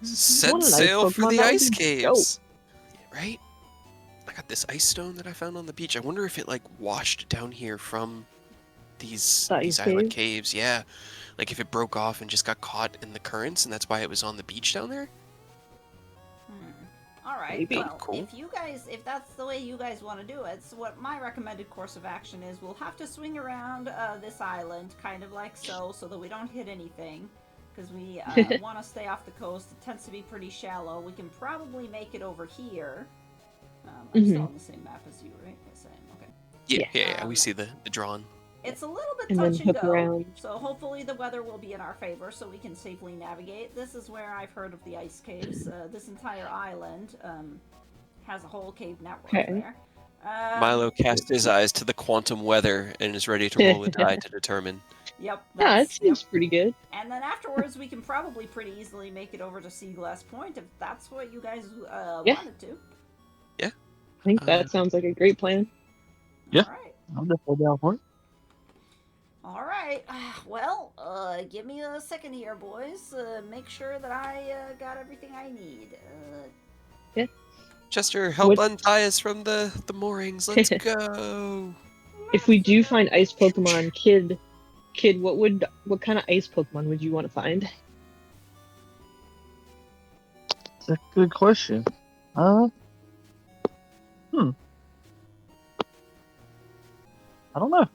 Want Set an ice sail for Pokemon? the That would ice be caves. Yeah, right? I got this ice stone that I found on the beach. I wonder if it like washed down here from these The ice island cave? caves. Yeah. Like if it broke off and just got caught in the currents and that's why it was on the beach down there? All right. Maybe. Well, Cool. if that's the way you guys want to do it, so what my recommended course of action is, we'll have to swing around this island, kind of like so that we don't hit anything, because we want to stay off the coast. It tends to be pretty shallow. We can probably make it over here. I'm still on the same map as you, right? Yes, I am. Okay. Yeah. We see the drawn. It's a little bit And then touch and hook go, around. so hopefully the weather will be in our favor so we can safely navigate. This is where I've heard of the ice caves. This entire island has a whole cave network there. Milo cast his eyes to the quantum weather and is ready to roll the die to determine. Yep. Yeah, it seems pretty good. And then afterwards, we can probably pretty easily make it over to Seaglass Point if that's what you guys wanted to. Yeah. I think that sounds like a great plan. Yeah. All right. I'm definitely down for it. All right. Well, give me a second here, boys. Make sure that I got everything I need. Chester, help What- untie us from the moorings. Let's go. If we do find ice Pokemon, kid, what kind of ice Pokemon would you want to find? That's a good question. I don't know.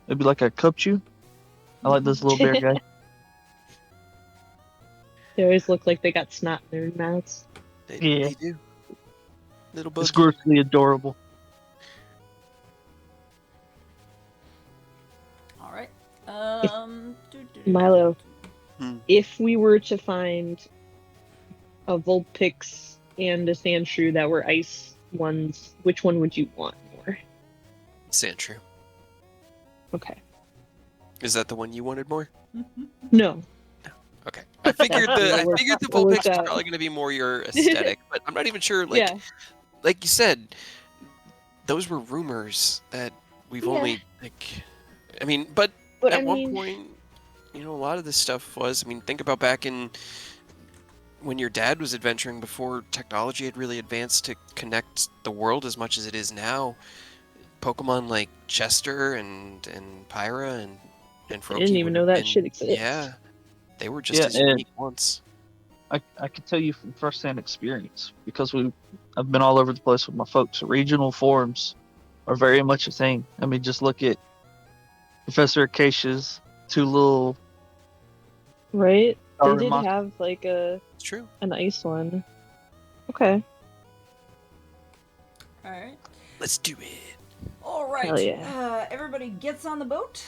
Maybe like a Cupchew. I like this little bear guy. They always look like they got snot in their mouths. They do. Little It's bug. grossly adorable. All right. Milo, Hmm. if we were to find a Vulpix and a Sandshrew that were ice ones, which one would you want more? Sandshrew. Okay. Is that the one you wanted more? No. Okay. I figured the We'll Vulpix work was out. probably going to be more your aesthetic, but I'm not even sure. Like you said, those were rumors that we've only like. I mean, but at one point, a lot of this stuff was. I mean, think about back in when your dad was adventuring before technology had really advanced to connect the world as much as it is now. Pokemon like Chester and Pyra and Froakie I didn't even know that shit exists. Yeah, they were just as and unique once. I can tell you from firsthand experience because I've been all over the place with my folks. Regional forums are very much a thing. I mean, just look at Professor Acacia's two little. Right? They Power did monster. have like It's true. an ice one. Okay. All right. Let's do it. All right. Hell yeah. Everybody gets on the boat.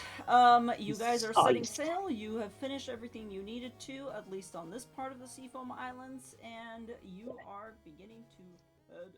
You guys are setting sail. You have finished everything you needed to, at least on this part of the Seafoam Islands, and you are beginning to head